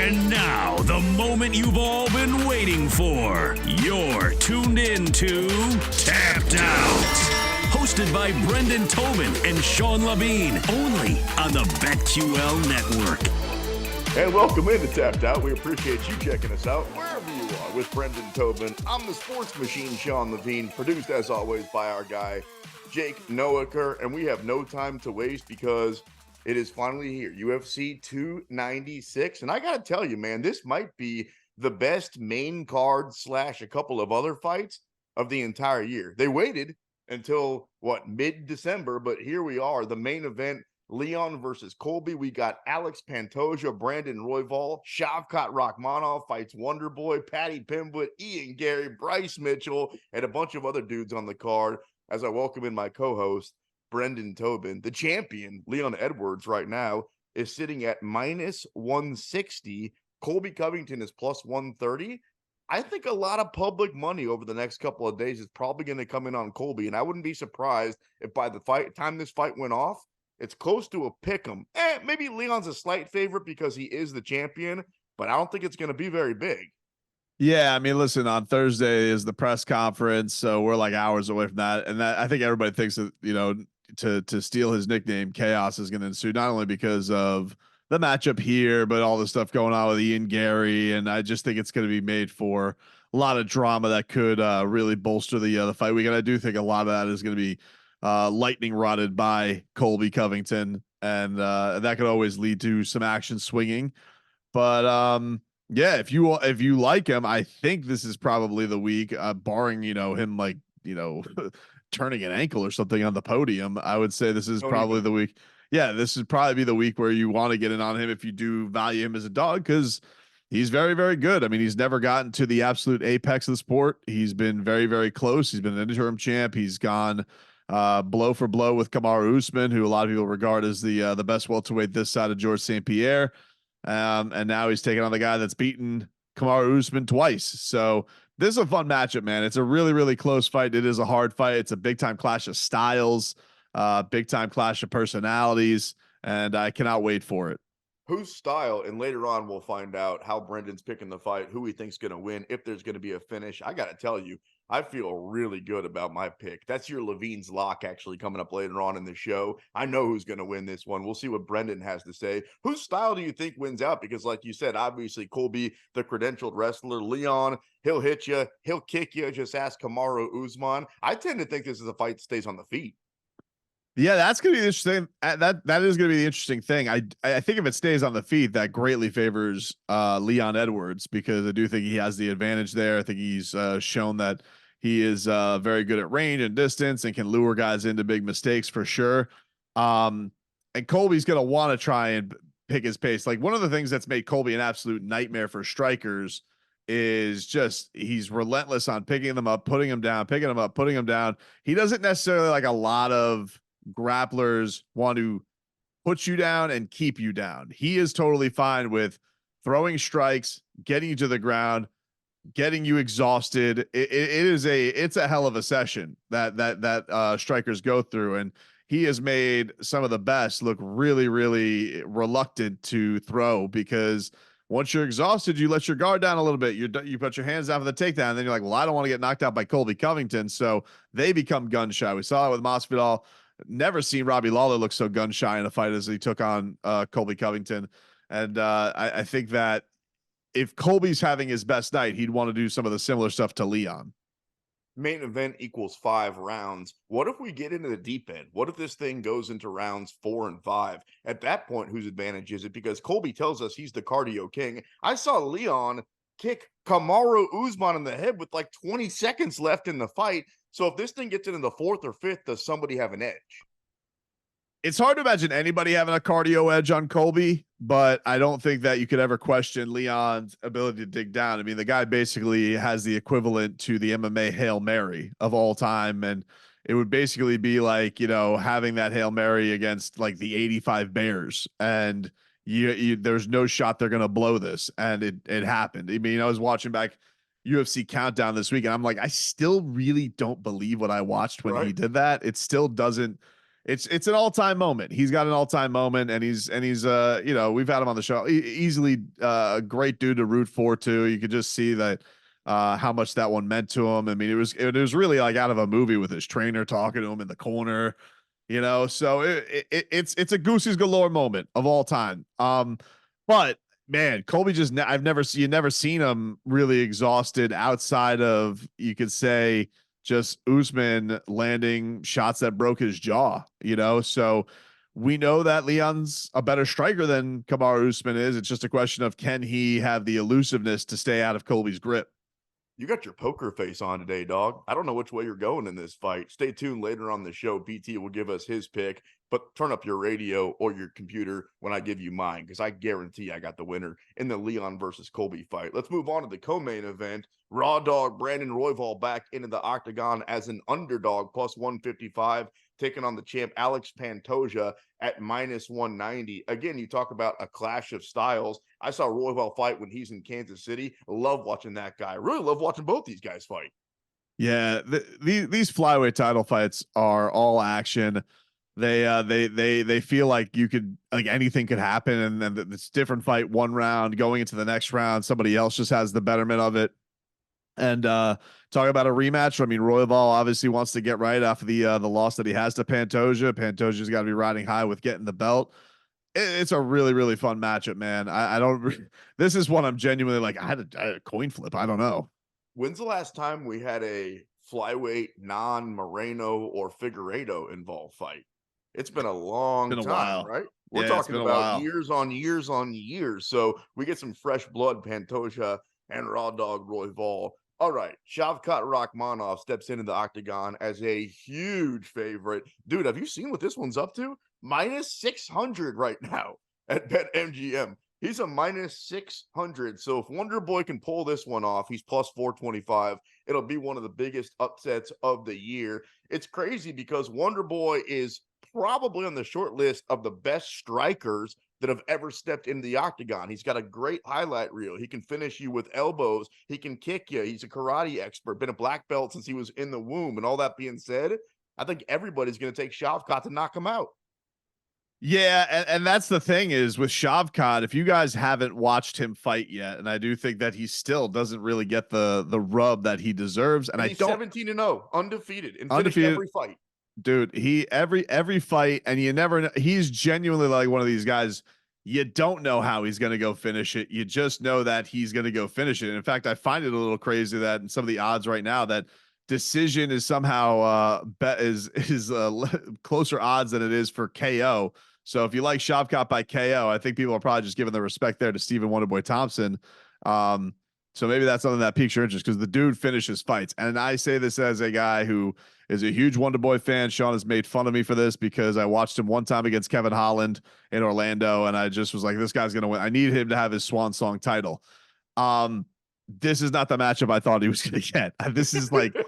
And now, the moment you've all been waiting for. You're tuned in to Tapped Out. Hosted by Brendan Tobin and Sean Levine. Only on the BetQL Network. And welcome into Tapped Out. We appreciate you checking us out wherever you are with Brendan Tobin. I'm the sports machine, Sean Levine, produced as always by our guy, Jake Noaker. And we have no time to waste because it is finally here, UFC 296. And I got to tell you, man, this might be the best main card / a couple of other fights of the entire year. They waited until, mid-December, but here we are, the main event, Leon versus Colby. We got Alex Pantoja, Brandon Royval, Shavkat Rakhmonov fights Wonderboy, Patty Pimblett, Ian Gary, Bryce Mitchell, and a bunch of other dudes on the card as I welcome in my co-host, Brendan Tobin. The champion, Leon Edwards, right now is sitting at minus 160. Colby Covington is plus 130. I think a lot of public money over the next couple of days is probably going to come in on Colby, and I wouldn't be surprised if by the time this fight went off, it's close to a pick'em. Maybe Leon's a slight favorite because he is the champion, but I don't think it's going to be very big. Yeah, I mean, listen, on Thursday is the press conference, so we're like hours away from that. And that I think everybody thinks that, to steal his nickname, chaos is going to ensue, not only because of the matchup here, but all the stuff going on with Ian Gary. And I just think it's going to be made for a lot of drama that could really bolster the fight weekend. I do think a lot of that is going to be lightning rodded by Colby Covington, and that could always lead to some action swinging. But yeah, if you like him, I think this is probably the week, barring him turning an ankle or something on the podium. I would say this is probably the week. Yeah, this would probably be the week where you want to get in on him if you do value him as a dog, because he's very, very good. I mean, he's never gotten to the absolute apex of the sport. He's been very, very close. He's been an interim champ. He's gone blow for blow with Kamaru Usman, who a lot of people regard as the best welterweight this side of Georges St-Pierre. And now he's taking on the guy that's beaten Kamaru Usman twice. So this is a fun matchup, man. It's a really, really close fight. It is a hard fight. It's a big time clash of styles, big time clash of personalities, and I cannot wait for it. Whose style, and later on we'll find out how Brendan's picking the fight, who he thinks going to win, if there's going to be a finish. I got to tell you, I feel really good about my pick. That's your Levine's lock actually coming up later on in the show. I know who's going to win this one. We'll see what Brendan has to say. Whose style do you think wins out? Because like you said, obviously Colby, the credentialed wrestler. Leon, he'll hit you, he'll kick you. Just ask Kamaru Usman. I tend to think this is a fight that stays on the feet. Yeah, that's going to be interesting. That is going to be the interesting thing. I think if it stays on the feet, that greatly favors Leon Edwards, because I do think he has the advantage there. I think he's shown that he is very good at range and distance and can lure guys into big mistakes for sure. And Colby's going to want to try and pick his pace. Like, one of the things that's made Colby an absolute nightmare for strikers is just he's relentless on picking them up, putting them down, picking them up, putting them down. He doesn't necessarily, like a lot of grapplers, want to put you down and keep you down. He is totally fine with throwing strikes, getting you to the ground, getting you exhausted. It's a hell of a session that strikers go through, and he has made some of the best look really, really reluctant to throw, because once you're exhausted, you let your guard down a little bit. You put your hands down for the takedown, and then you're like, well, I don't want to get knocked out by Colby Covington. So they become gun shy. We saw it with Masvidal. Never seen Robbie Lawler look so gun shy in a fight as he took on Colby Covington. And I think that if Colby's having his best night, he'd want to do some of the similar stuff to Leon. Main event equals 5 rounds. What if we get into the deep end? What if this thing goes into rounds 4 and 5? At that point, whose advantage is it? Because Colby tells us he's the cardio king. I saw Leon kick Kamaru Usman in the head with like 20 seconds left in the fight. So if this thing gets into the 4th or 5th, does somebody have an edge? It's hard to imagine anybody having a cardio edge on Colby, but I don't think that you could ever question Leon's ability to dig down. I mean, the guy basically has the equivalent to the MMA Hail Mary of all time. And it would basically be like, having that Hail Mary against like the 85 Bears, and there's no shot they're going to blow this. And it happened. I mean, I was watching back UFC Countdown this week, and I'm like, I still really don't believe what I watched when he did that. It still doesn't it's an all-time moment. He's got an all-time moment, and he's you know, we've had him on the show. Easily a great dude to root for too. You could just see that how much that one meant to him. I mean, it was really like out of a movie with his trainer talking to him in the corner, you know. So it's a Goosey's galore moment of all time. But man, Colby just I've never seen him really exhausted outside of, you could say, just Usman landing shots that broke his jaw, you know. So we know that Leon's a better striker than Kamaru Usman is. It's just a question of, can he have the elusiveness to stay out of Colby's grip? You got your poker face on today, dog. I don't know which way you're going in this fight. Stay tuned later on the show. BT will give us his pick, but turn up your radio or your computer when I give you mine, because I guarantee I got the winner in the Leon versus Colby fight. Let's move on to the co-main event. Raw dog Brandon Royval back into the octagon as an underdog, plus 155, taking on the champ Alex Pantoja at minus 190. Again, you talk about a clash of styles. I saw Royval fight when he's in Kansas City. Love watching that guy. Really love watching both these guys fight. Yeah, these flyweight title fights are all action. They feel like you could, like, anything could happen, and then it's different fight one round going into the next round. Somebody else just has the betterment of it. And talk about a rematch. I mean, Royval obviously wants to get right after the loss that he has to Pantoja. Pantoja's got to be riding high with getting the belt. It's a really, really fun matchup, man. I don't. This is one I'm genuinely like. I had a coin flip. I don't know. When's the last time we had a flyweight non-Moreno or Figueiredo involved fight? It's been a long Been a time, while. right? We're Yeah, talking about years on years on years. So we get some fresh blood, Pantoja and Raw Dog Royval. All right, Shavkat Rakhmonov steps into the octagon as a huge favorite. Dude, have you seen what this one's up to? Minus 600 right now at BetMGM. He's a minus 600. So if Wonder Boy can pull this one off, he's plus 425. It'll be one of the biggest upsets of the year. It's crazy because Wonder Boy is probably on the short list of the best strikers that have ever stepped into the octagon. He's got a great highlight reel. He can finish you with elbows. He can kick you. He's a karate expert, been a black belt since he was in the womb. And all that being said, I think everybody's going to take Shavkat to knock him out. Yeah, and that's the thing is with Shavkat, if you guys haven't watched him fight yet, and I do think that he still doesn't really get the rub that he deserves, and he's 17-0, undefeated, and finished every fight. Dude, every fight, and you never know, he's genuinely like one of these guys. You don't know how he's going to go finish it. You just know that he's going to go finish it. And in fact, I find it a little crazy that in some of the odds right now that decision is somehow closer odds than it is for KO. So if you like Shavkat by KO, I think people are probably just giving the respect there to Stephen Wonderboy Thompson. So maybe that's something that piques your interest, because the dude finishes fights. And I say this as a guy who is a huge Wonderboy fan. Sean has made fun of me for this because I watched him one time against Kevin Holland in Orlando, and I just was like, this guy's going to win. I need him to have his swan song title. This is not the matchup I thought he was going to get. This is like, you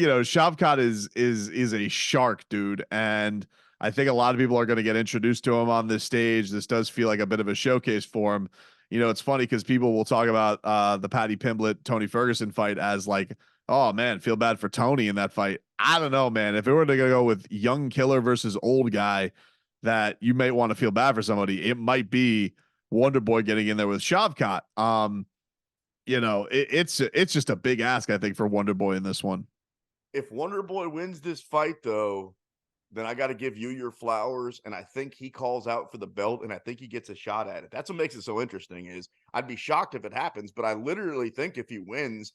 know, Shavkat is a shark, dude. And I think a lot of people are going to get introduced to him on this stage. This does feel like a bit of a showcase for him. You know, it's funny because people will talk about the Paddy Pimblett, Tony Ferguson fight as like, oh man, feel bad for Tony in that fight. I don't know, man. If it were to go with young killer versus old guy, that you may want to feel bad for somebody, it might be Wonder Boy getting in there with Shavkat. You know, it's just a big ask, I think, for Wonder Boy in this one. If Wonder Boy wins this fight, though, then I got to give you your flowers, and I think he calls out for the belt, and I think he gets a shot at it. That's what makes it so interesting. Is I'd be shocked if it happens, but I literally think if he wins,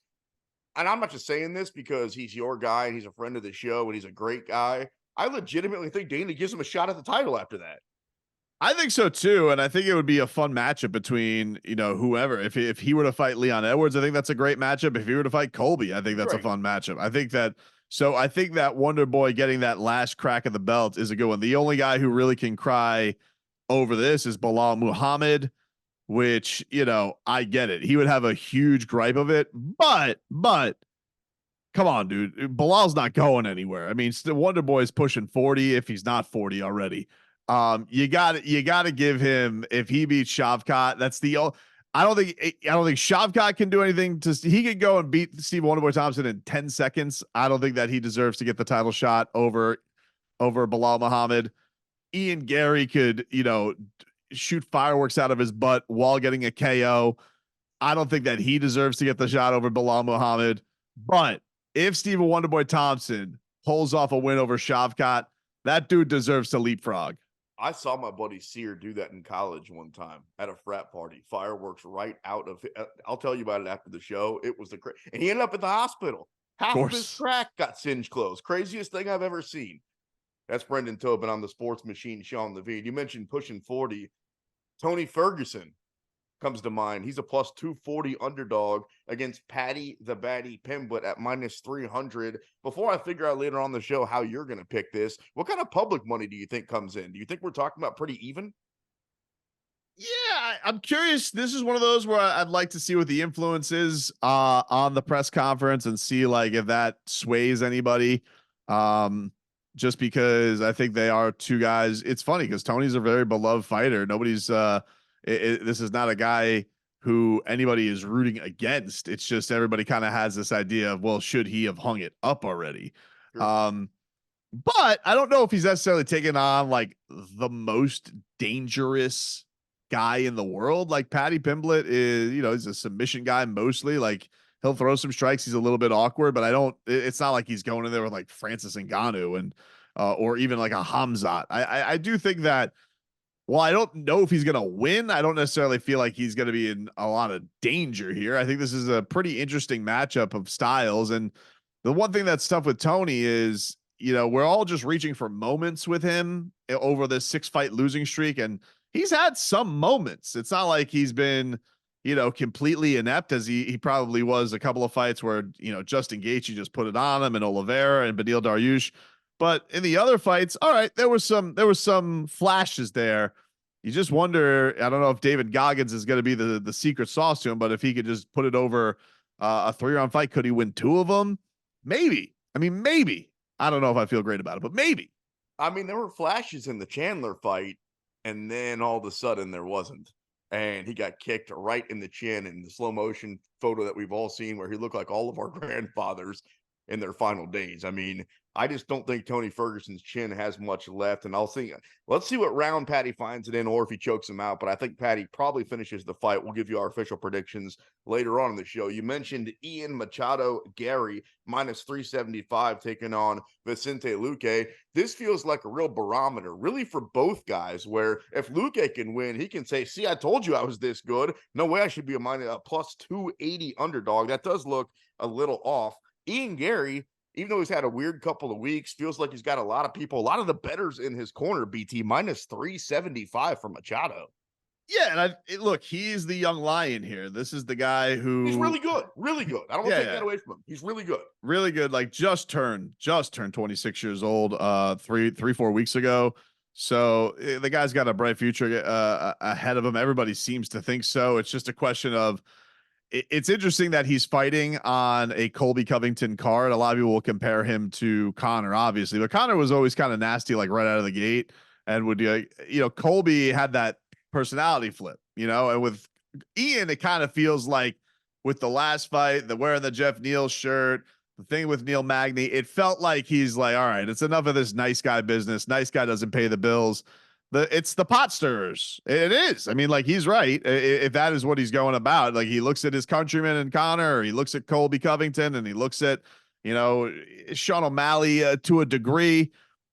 and I'm not just saying this because he's your guy and he's a friend of the show and he's a great guy, I legitimately think Dana gives him a shot at the title after that. I think so too, and I think it would be a fun matchup between, you know, whoever. If he were to fight Leon Edwards, I think that's a great matchup. If he were to fight Colby, I think that's a fun matchup. I think that Wonder Boy getting that last crack of the belt is a good one. The only guy who really can cry over this is Bilal Muhammad, which, you know, I get it. He would have a huge gripe of it, but come on, dude. Bilal's not going anywhere. I mean, Wonder Boy's pushing 40 if he's not 40 already. You got to give him, if he beats Shavkat, that's the I don't think Shavkat can do anything he could go and beat Steve Wonderboy Thompson in 10 seconds. I don't think that he deserves to get the title shot over over Bilal Muhammad. Ian Gary could, shoot fireworks out of his butt while getting a KO. I don't think that he deserves to get the shot over Bilal Muhammad. But if Stephen Wonderboy Thompson pulls off a win over Shavkat, that dude deserves to leapfrog. I saw my buddy Sear do that in college one time at a frat party. Fireworks right out of it. I'll tell you about it after the show. It was and he ended up at the hospital. Half of his crack got singed clothes. Craziest thing I've ever seen. That's Brendan Tobin on the Sports Machine, Sean Levine. You mentioned pushing 40. Tony Ferguson comes to mind. He's a plus 240 underdog against Patty the Batty Pimblett at minus 300. Before I figure out later on the show how you're going to pick this, what kind of public money do you think comes in? Do you think we're talking about pretty even? Yeah, I'm curious. This is one of those where I'd like to see what the influence is on the press conference and see like if that sways anybody. Just because I think they are two guys. It's funny because Tony's a very beloved fighter. Nobody's this is not a guy who anybody is rooting against. It's just everybody kind of has this idea of, well, should he have hung it up already? Sure. But I don't know if he's necessarily taken on like the most dangerous guy in the world. Like Patty Pimblett is, he's a submission guy mostly. Like he'll throw some strikes. He's a little bit awkward, but it's not like he's going in there with like Francis Ngannou and or even like a Hamzat. I do think that, well, I don't know if he's going to win. I don't necessarily feel like he's going to be in a lot of danger here. I think this is a pretty interesting matchup of styles. And the one thing that's tough with Tony is, we're all just reaching for moments with him over this 6-fight losing streak. And he's had some moments. It's not like he's been, completely inept as he probably was a couple of fights where, Justin Gaethje just put it on him and Oliveira and Beneil Dariush. But in the other fights, all right, there was some flashes there. You just wonder, I don't know if David Goggins is going to be the secret sauce to him, but if he could just put it over a 3-round fight, could he win 2 of them? Maybe. I mean, maybe. I don't know if I feel great about it, but maybe. I mean, there were flashes in the Chandler fight, and then all of a sudden there wasn't. And he got kicked right in the chin in the slow motion photo that we've all seen where he looked like all of our grandfathers in their final days. I mean, I just don't think Tony Ferguson's chin has much left. And let's see what round Patty finds it in or if he chokes him out. But I think Patty probably finishes the fight. We'll give you our official predictions later on in the show. You mentioned Ian Machado Gary, minus 375, taking on Vicente Luque. This feels like a real barometer, really, for both guys, where if Luque can win, he can say, see, I told you I was this good. No way I should be a plus 280 underdog. That does look a little off. Ian Gary, even though he's had a weird couple of weeks, feels like he's got a lot of the bettors in his corner, BT, minus 375 for Machado. Yeah, and look, he's the young lion here. This is the guy who he's really good, really good. I don't want to take that away from him. He's really good, really good. Like just turned 26 years old, 4 weeks ago. So the guy's got a bright future ahead of him. Everybody seems to think so. It's just a question of. It's interesting that he's fighting on a Colby Covington card. A lot of people will compare him to Conor, obviously, but Conor was always kind of nasty, like right out of the gate, and would Colby had that personality flip, and with Ian, it kind of feels like with the last fight, the wearing the Jeff Neal shirt, the thing with Neil Magny, it felt like he's like, all right, it's enough of this nice guy business. Nice guy doesn't pay the bills. It's the pot stirrers. It is. I mean, like he's right. If that is what he's going about, like he looks at his countryman and Conor, or he looks at Colby Covington, and he looks at, Sean O'Malley to a degree.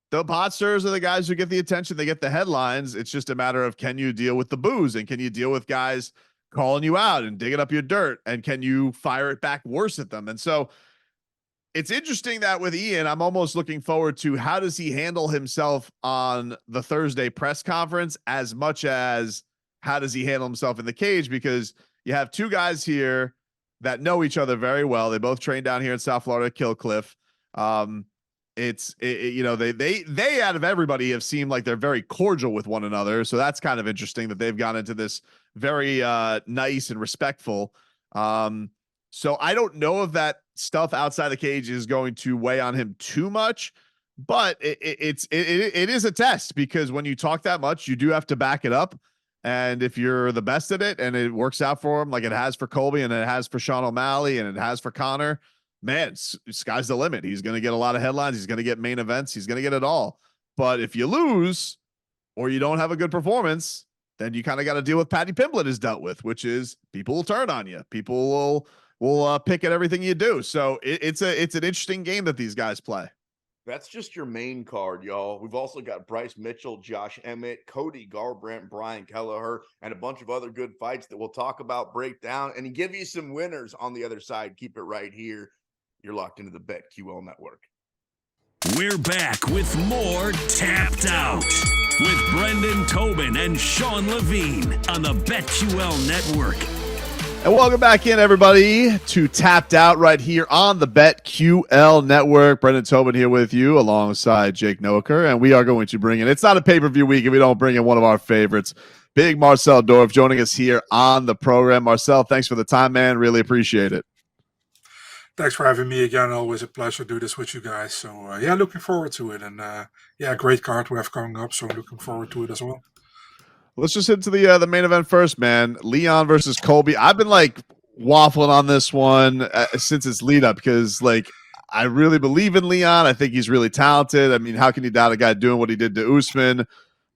The pot stirrers are the guys who get the attention. They get the headlines. It's just a matter of, can you deal with the booze, and can you deal with guys calling you out and digging up your dirt, and can you fire it back worse at them? And so it's interesting that with Ian, I'm almost looking forward to how does he handle himself on the Thursday press conference as much as how does he handle himself in the cage, because you have two guys here that know each other very well. They both train down here in South Florida at Kill Cliff. They out of everybody have seemed like they're very cordial with one another. So that's kind of interesting that they've gone into this very nice and respectful. So I don't know if that stuff outside the cage is going to weigh on him too much, but it is a test, because when you talk that much, you do have to back it up. And if you're the best at it and it works out for him, like it has for Colby and it has for Sean O'Malley and it has for Conor, man, sky's the limit. He's going to get a lot of headlines. He's going to get main events. He's going to get it all. But if you lose or you don't have a good performance, then you kind of got to deal with Patty Pimblett has dealt with, which is people will turn on you. People will pick at everything you do. So it's an interesting game that these guys play. That's just your main card, y'all. We've also got Bryce Mitchell, Josh Emmett, Cody Garbrandt, Brian Kelleher, and a bunch of other good fights that we'll talk about, break down, and give you some winners on the other side. Keep it right here. You're locked into the BetQL Network. We're back with more Tapped Out with Brendan Tobin and Sean Levine on the BetQL Network. And welcome back in, everybody, to Tapped Out right here on the BetQL Network. Brendan Tobin here with you alongside Jake Noaker, and we are going to bring in, it's not a pay-per-view week if we don't bring in one of our favorites, Big Marcel Dorff, joining us here on the program. Marcel, thanks for the time, man. Really appreciate it. Thanks for having me again. Always a pleasure to do this with you guys. So, looking forward to it. And, great card we have coming up, so looking forward to it as well. Let's just hit to the main event first, man. Leon versus Colby. I've been waffling on this one since its lead up because I really believe in Leon. I think he's really talented. I mean, how can you doubt a guy doing what he did to Usman?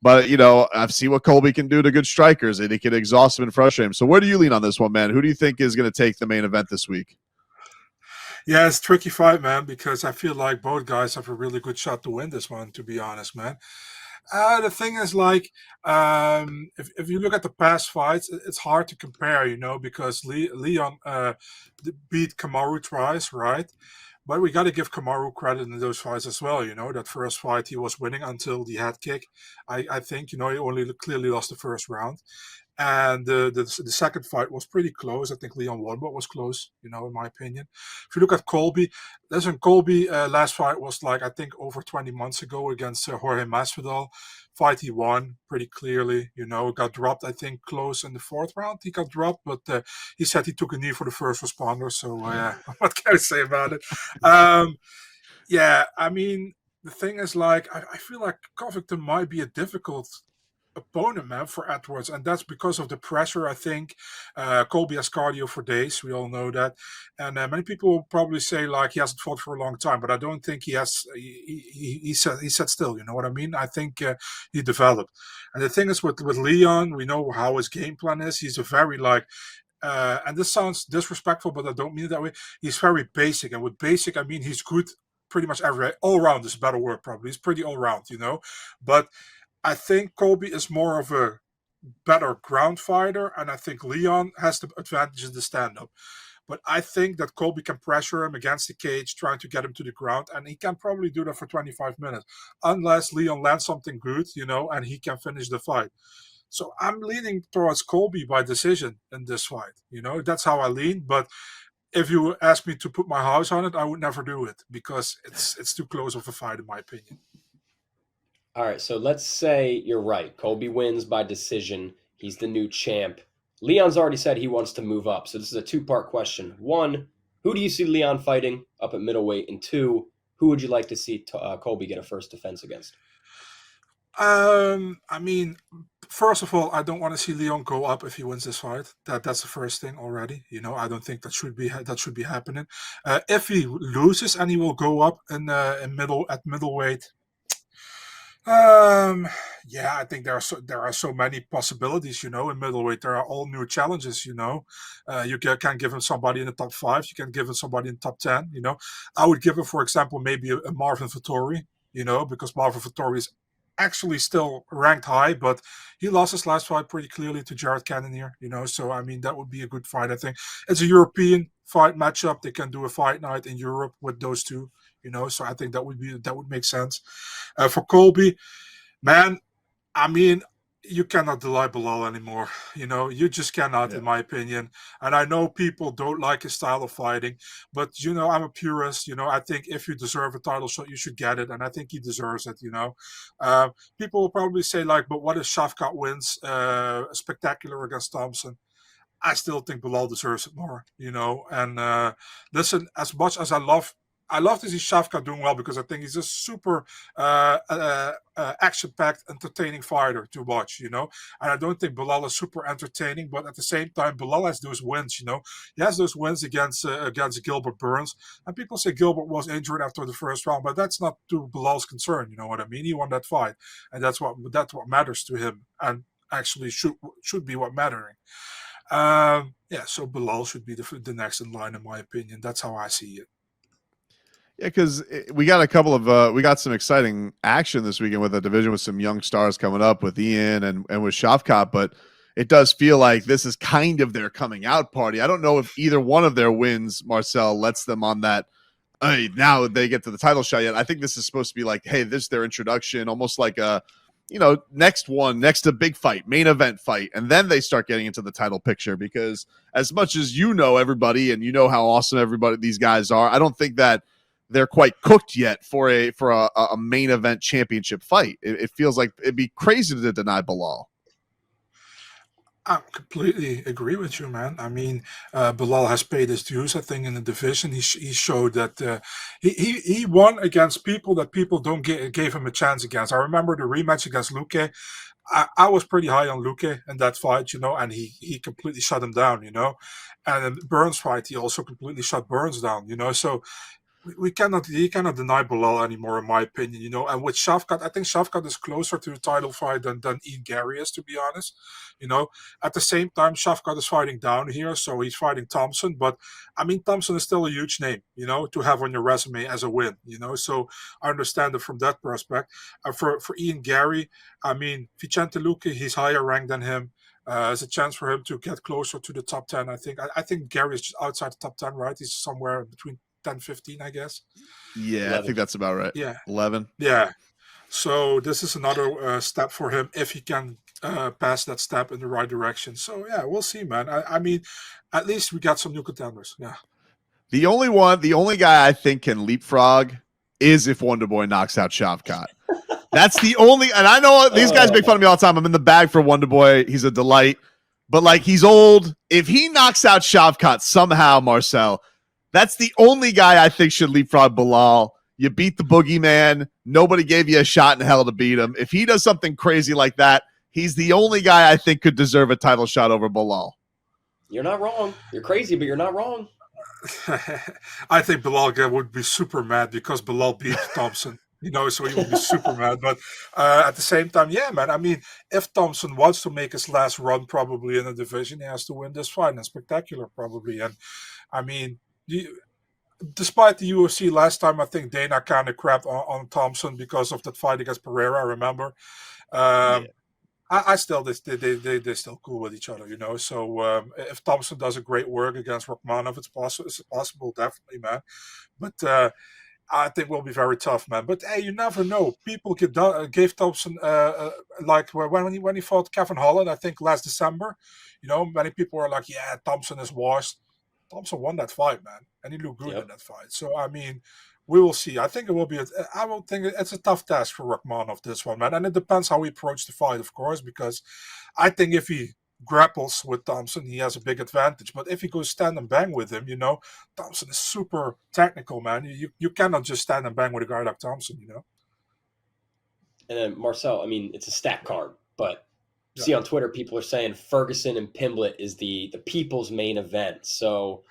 But I've seen what Colby can do to good strikers, and he can exhaust him and frustrate him. So where do you lean on this one, man? Who do you think is going to take the main event this week? Yeah, it's a tricky fight, man, because I feel like both guys have a really good shot to win this one, to be honest, man. The thing is, if you look at the past fights, it's hard to compare, because Leon beat Kamaru twice, right? But we got to give Kamaru credit in those fights as well. That first fight he was winning until the head kick. I think, he only clearly lost the first round. And the second fight was pretty close. I think Leon won, but was close, in my opinion. If you look at Colby, Colby last fight was I think over 20 months ago against Jorge Masvidal. Fight he won pretty clearly, got dropped, I think, close in the fourth round. He got dropped, but he said he took a knee for the first responder. So what can I say about it? I mean, the thing is, I feel like Covington might be a difficult opponent, man, for Edwards, and that's because of the pressure. I think Colby has cardio for days. We all know that, and many people will probably say he hasn't fought for a long time, but I don't think he has. He sat still. You know what I mean? I think he developed, and the thing is with Leon, we know how his game plan is. He's a very and this sounds disrespectful, but I don't mean it that way. He's very basic, and with basic I mean he's good pretty much all round is a better word probably. He's pretty all round, but I think Colby is more of a better ground fighter, and I think Leon has the advantage in the stand-up. But I think that Colby can pressure him against the cage, trying to get him to the ground, and he can probably do that for 25 minutes, unless Leon lands something good, and he can finish the fight. So I'm leaning towards Colby by decision in this fight. That's how I lean. But if you ask me to put my house on it, I would never do it because it's too close of a fight, in my opinion. All right, so let's say you're right. Colby wins by decision. He's the new champ. Leon's already said he wants to move up, so this is a two-part question. One, who do you see Leon fighting up at middleweight? And two, who would you like to see Colby get a first defense against? I mean, first of all, I don't want to see Leon go up if he wins this fight. That's the first thing already. I don't think that should be happening. If he loses and he will go up at middleweight. I think there are so many possibilities, in middleweight. There are all new challenges, you can give him somebody in the top 5, you can give him somebody in the top 10, I would give him, for example, maybe a Marvin Vettori, because Marvin Vettori is actually still ranked high, but he lost his last fight pretty clearly to Jared Cannonier, so I mean that would be a good fight. I think it's a European fight matchup. They can do a fight night in Europe with those two, so I think that would make sense. For Colby, man, I mean, you cannot deny Bilal anymore. You just cannot, in my opinion. And I know people don't like his style of fighting, but I'm a purist. I think if you deserve a title shot, you should get it, and I think he deserves it. People will probably say but what if Shavkat wins spectacular against Thompson? I still think Bilal deserves it more. And listen, as much as I love I love to see Shavkat doing well because I think he's a super action-packed, entertaining fighter to watch, you know. And I don't think Bilal is super entertaining, but at the same time, Bilal has those wins, you know. He has those wins against Gilbert Burns, and people say Gilbert was injured after the first round, but that's not to Bilal's concern. You know what I mean? He won that fight, and that's what matters to him, and actually should be what mattering. Yeah, so Bilal should be the next in line, in my opinion. That's how I see it. Yeah, because we got we got some exciting action this weekend with a division with some young stars coming up with Ian and with Shavkat, but it does feel like this is kind of their coming out party. I don't know if either one of their wins, Marcel, lets them on that. Hey, now they get to the title shot yet. I think this is supposed to be like, hey, this is their introduction, almost like a, next to big fight, main event fight, and then they start getting into the title picture. Because as much as everybody and how awesome these guys are, I don't think that they're quite cooked yet for a main event championship fight. It feels like it'd be crazy to deny Bilal. I completely agree with you, man. I mean, Bilal has paid his dues. I think in the division, he showed that he won against people that people don't gave him a chance against. I remember the rematch against Luque. I was pretty high on Luque in that fight, and he completely shut him down, And in Burns fight, he also completely shut Burns down, So he cannot deny Bilal anymore, in my opinion, And with Shavkat, I think Shavkat is closer to the title fight than Ian Gary is, to be honest. At the same time, Shavkat is fighting down here, so he's fighting Thompson. But I mean, Thompson is still a huge name, to have on your resume as a win, So I understand it from that prospect. For Ian Gary, I mean, Vicente Luque, he's higher ranked than him. There's a chance for him to get closer to the top 10. I think. I think Gary is just outside the top 10, right? He's somewhere between 10, 15, I guess. Yeah, 11. I think that's about right. Yeah. 11. Yeah. So this is another step for him if he can pass that step in the right direction. So yeah, we'll see, man. I mean, at least we got some new contenders. Yeah. The only guy I think can leapfrog is if Wonder Boy knocks out Shavkat. That's the only, and I know these guys make fun of me all the time. I'm in the bag for Wonder Boy. He's a delight, but like he's old. If he knocks out Shavkat somehow, Marcel, that's the only guy I think should leapfrog Bilal. You beat the boogeyman. Nobody gave you a shot in hell to beat him. If he does something crazy like that, he's the only guy I think could deserve a title shot over Bilal. You're not wrong. You're crazy, but you're not wrong. I think Bilal would be super mad because Bilal beat Thompson. So he would be super mad. But at the same time, yeah, man. I mean, if Thompson wants to make his last run probably in the division, he has to win this fight. And spectacular probably. And I mean, despite the UFC last time, I think Dana kind of crapped on Thompson because of that fight against Pereira. I remember. I still they're still cool with each other, So if Thompson does a great work against Rachmanov, it's possible, definitely, man. But I think will be very tough, man. But hey, you never know. People gave Thompson like when he fought Kevin Holland, I think last December. Many people were like, "Yeah, Thompson is washed." Thompson won that fight, man, and he looked good in that fight. So I mean, we will see. I think it will be. I will think it's a tough task for Rachmanov this one, man, and it depends how he approach the fight, of course, because I think if he grapples with Thompson, he has a big advantage. But if he goes stand and bang with him, Thompson is super technical, man. You cannot just stand and bang with a guy like Thompson, And then Marcel, I mean, it's a stat card, but see on Twitter, people are saying Ferguson and Pimblett is the people's main event. So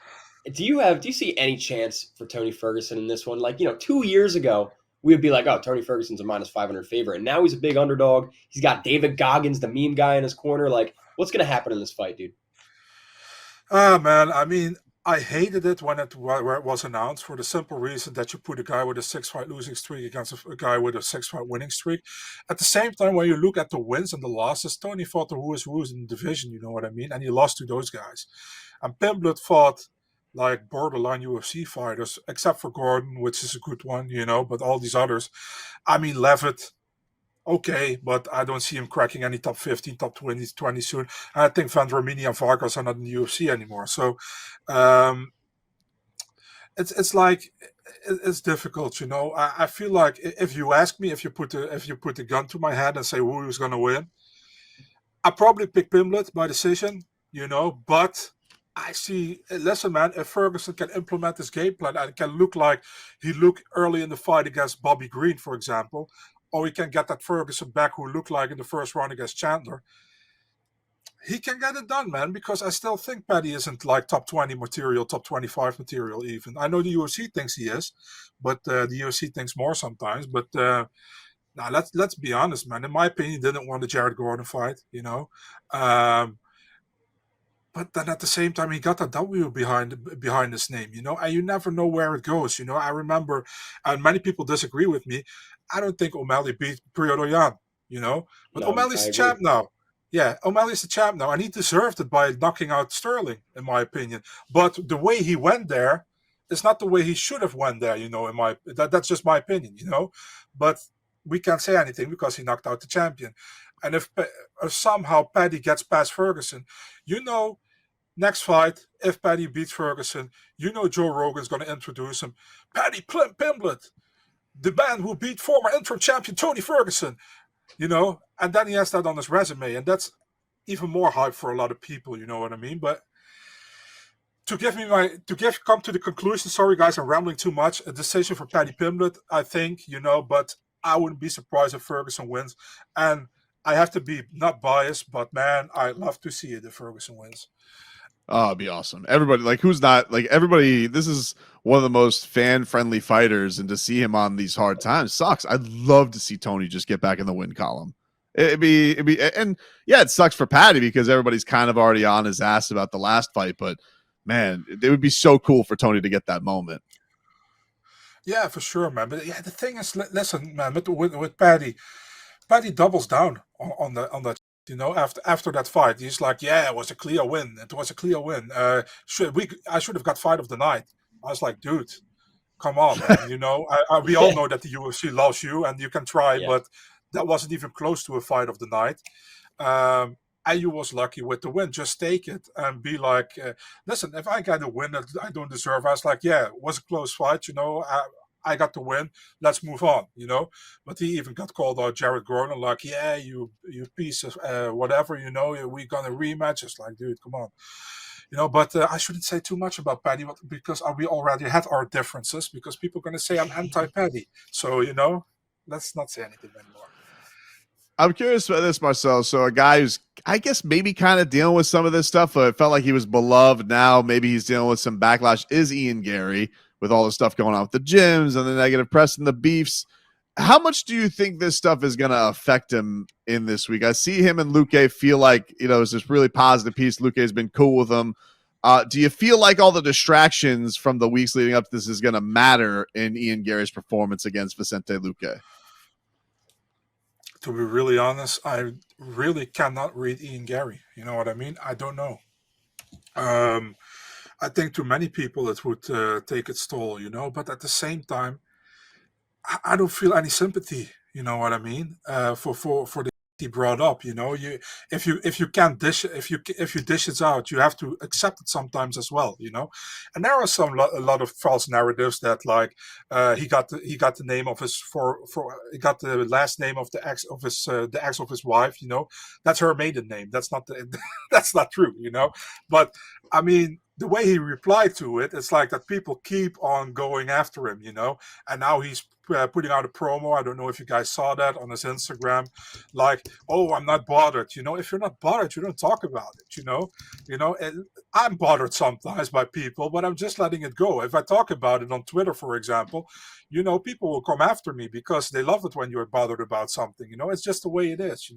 do you see any chance for Tony Ferguson in this one? Like, 2 years ago, we would be like, oh, Tony Ferguson's a minus 500 favorite. And now he's a big underdog. He's got David Goggins, the meme guy, in his corner. Like, what's going to happen in this fight, dude? Man, I mean, I hated it when it was announced for the simple reason that you put a guy with a 6-fight losing streak against a guy with a 6-fight winning streak. At the same time, when you look at the wins and the losses, Tony fought the who's in the division, you know what I mean? And he lost to those guys. And Pimblett fought like borderline UFC fighters, except for Gordon, which is a good one, but all these others. I mean, Levitt, okay, but I don't see him cracking any top 15, top 20 soon. And I think Van Romini and Vargas are not in the UFC anymore. So it's like it's difficult, I feel like if you ask me, if you put a gun to my head and say who is going to win, I probably pick Pimblett by decision, but I see. Listen, man. If Ferguson can implement his game plan and it can look like he looked early in the fight against Bobby Green, for example, or he can get that Ferguson back who looked like in the first round against Chandler, he can get it done, man. Because I still think Paddy isn't like top 20 material, top 25 material. Even I know the UFC thinks he is, but the UFC thinks more sometimes. But now let's be honest, man. In my opinion, he didn't want the Jared Gordon fight. Um, but then at the same time, he got a W behind his name, and you never know where it goes. I remember, and many people disagree with me. I don't think O'Malley beat Piotr Jan, but No, O'Malley's I the agree. champ now. Yeah, O'Malley's the champ now, and he deserved it by knocking out Sterling, in my opinion. But the way he went there is not the way he should have went there. That's just my opinion. But we can't say anything because he knocked out the champion. And if somehow Paddy gets past Ferguson, you know next fight, if Paddy beats Ferguson, Joe Rogan's going to introduce him. Paddy Pimblett, the man who beat former interim champion Tony Ferguson, and then he has that on his resume, and that's even more hype for a lot of people, you know what I mean? But come to the conclusion, sorry guys, I'm rambling too much. A decision for Paddy Pimblett, I think, but I wouldn't be surprised if Ferguson wins. And I have to be not biased, but man, I love to see it if Ferguson wins. Oh, it'd be awesome. Everybody, like, who's not like everybody? This is one of the most fan-friendly fighters, and to see him on these hard times sucks. I'd love to see Tony just get back in the win column. And yeah, it sucks for Paddy because everybody's kind of already on his ass about the last fight. But man, it would be so cool for Tony to get that moment. Yeah, for sure, man. But yeah, the thing is, listen, man, with Paddy doubles down on that. After that fight, he's like, "Yeah, it was a clear win. It was a clear win. I should have got fight of the night." I was like, "Dude, come on, man. We all know that the UFC loves you, and you can try, Yeah. but that wasn't even close to a fight of the night." And you was lucky with the win. Just take it and be like, listen, if I got a win that I don't deserve, I was like, yeah, it was a close fight. I got the win. Let's move on. But he even got called out, Jared Gordon, like, yeah, you piece of whatever. We're gonna rematch. It's like, dude, come on. But I shouldn't say too much about Paddy because we already had our differences. Because people are gonna say I'm anti-Paddy. So let's not say anything anymore. I'm curious about this, Marcel. So a guy who's, I guess, maybe kind of dealing with some of this stuff, but it felt like he was beloved. Now maybe he's dealing with some backlash. Is Ian Gary, with all the stuff going on with the gyms and the negative press and the beefs. How much do you think this stuff is going to affect him in this week? I see him and Luque feel like, it's this really positive piece. Luque has been cool with him. Do you feel like all the distractions from the weeks leading up to this is going to matter in Ian Gary's performance against Vicente Luque? To be really honest, I really cannot read Ian Gary. You know what I mean? I don't know. I think to many people it would take its toll, but at the same time, I don't feel any sympathy. You know what I mean? For the he brought up, if you can't dish if you dish it out, you have to accept it sometimes as well, And there are a lot of false narratives that like he got the name of his he got the last name of the ex of his wife, That's her maiden name. That's not that's not true, But I mean, the way he replied to it, it's like that people keep on going after him, And now he's putting out a promo. I don't know if you guys saw that on his Instagram. Like, oh, I'm not bothered. If you're not bothered, you don't talk about it. And I'm bothered sometimes by people, but I'm just letting it go. If I talk about it on Twitter, for example, people will come after me because they love it when you're bothered about something. It's just the way it is.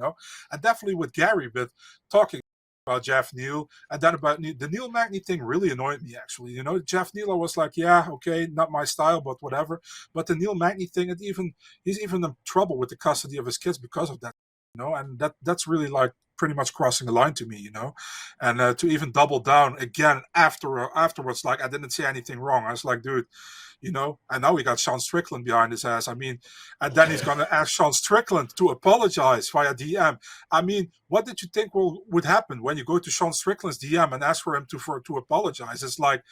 And definitely with Gary, but talking about Jeff Neal, and then about the Neil Magny thing really annoyed me, actually. Jeff Neal, I was like, yeah, okay, not my style, but whatever. But the Neil Magny thing, he's even in trouble with the custody of his kids because of that, and that's really like pretty much crossing the line to me, and to even double down again afterwards, like I didn't say anything wrong. I was like, dude, and now we got Sean Strickland behind his ass. I mean, and then he's going to ask Sean Strickland to apologize via DM. I mean, what did you think would happen when you go to Sean Strickland's DM and ask for him to apologize? It's like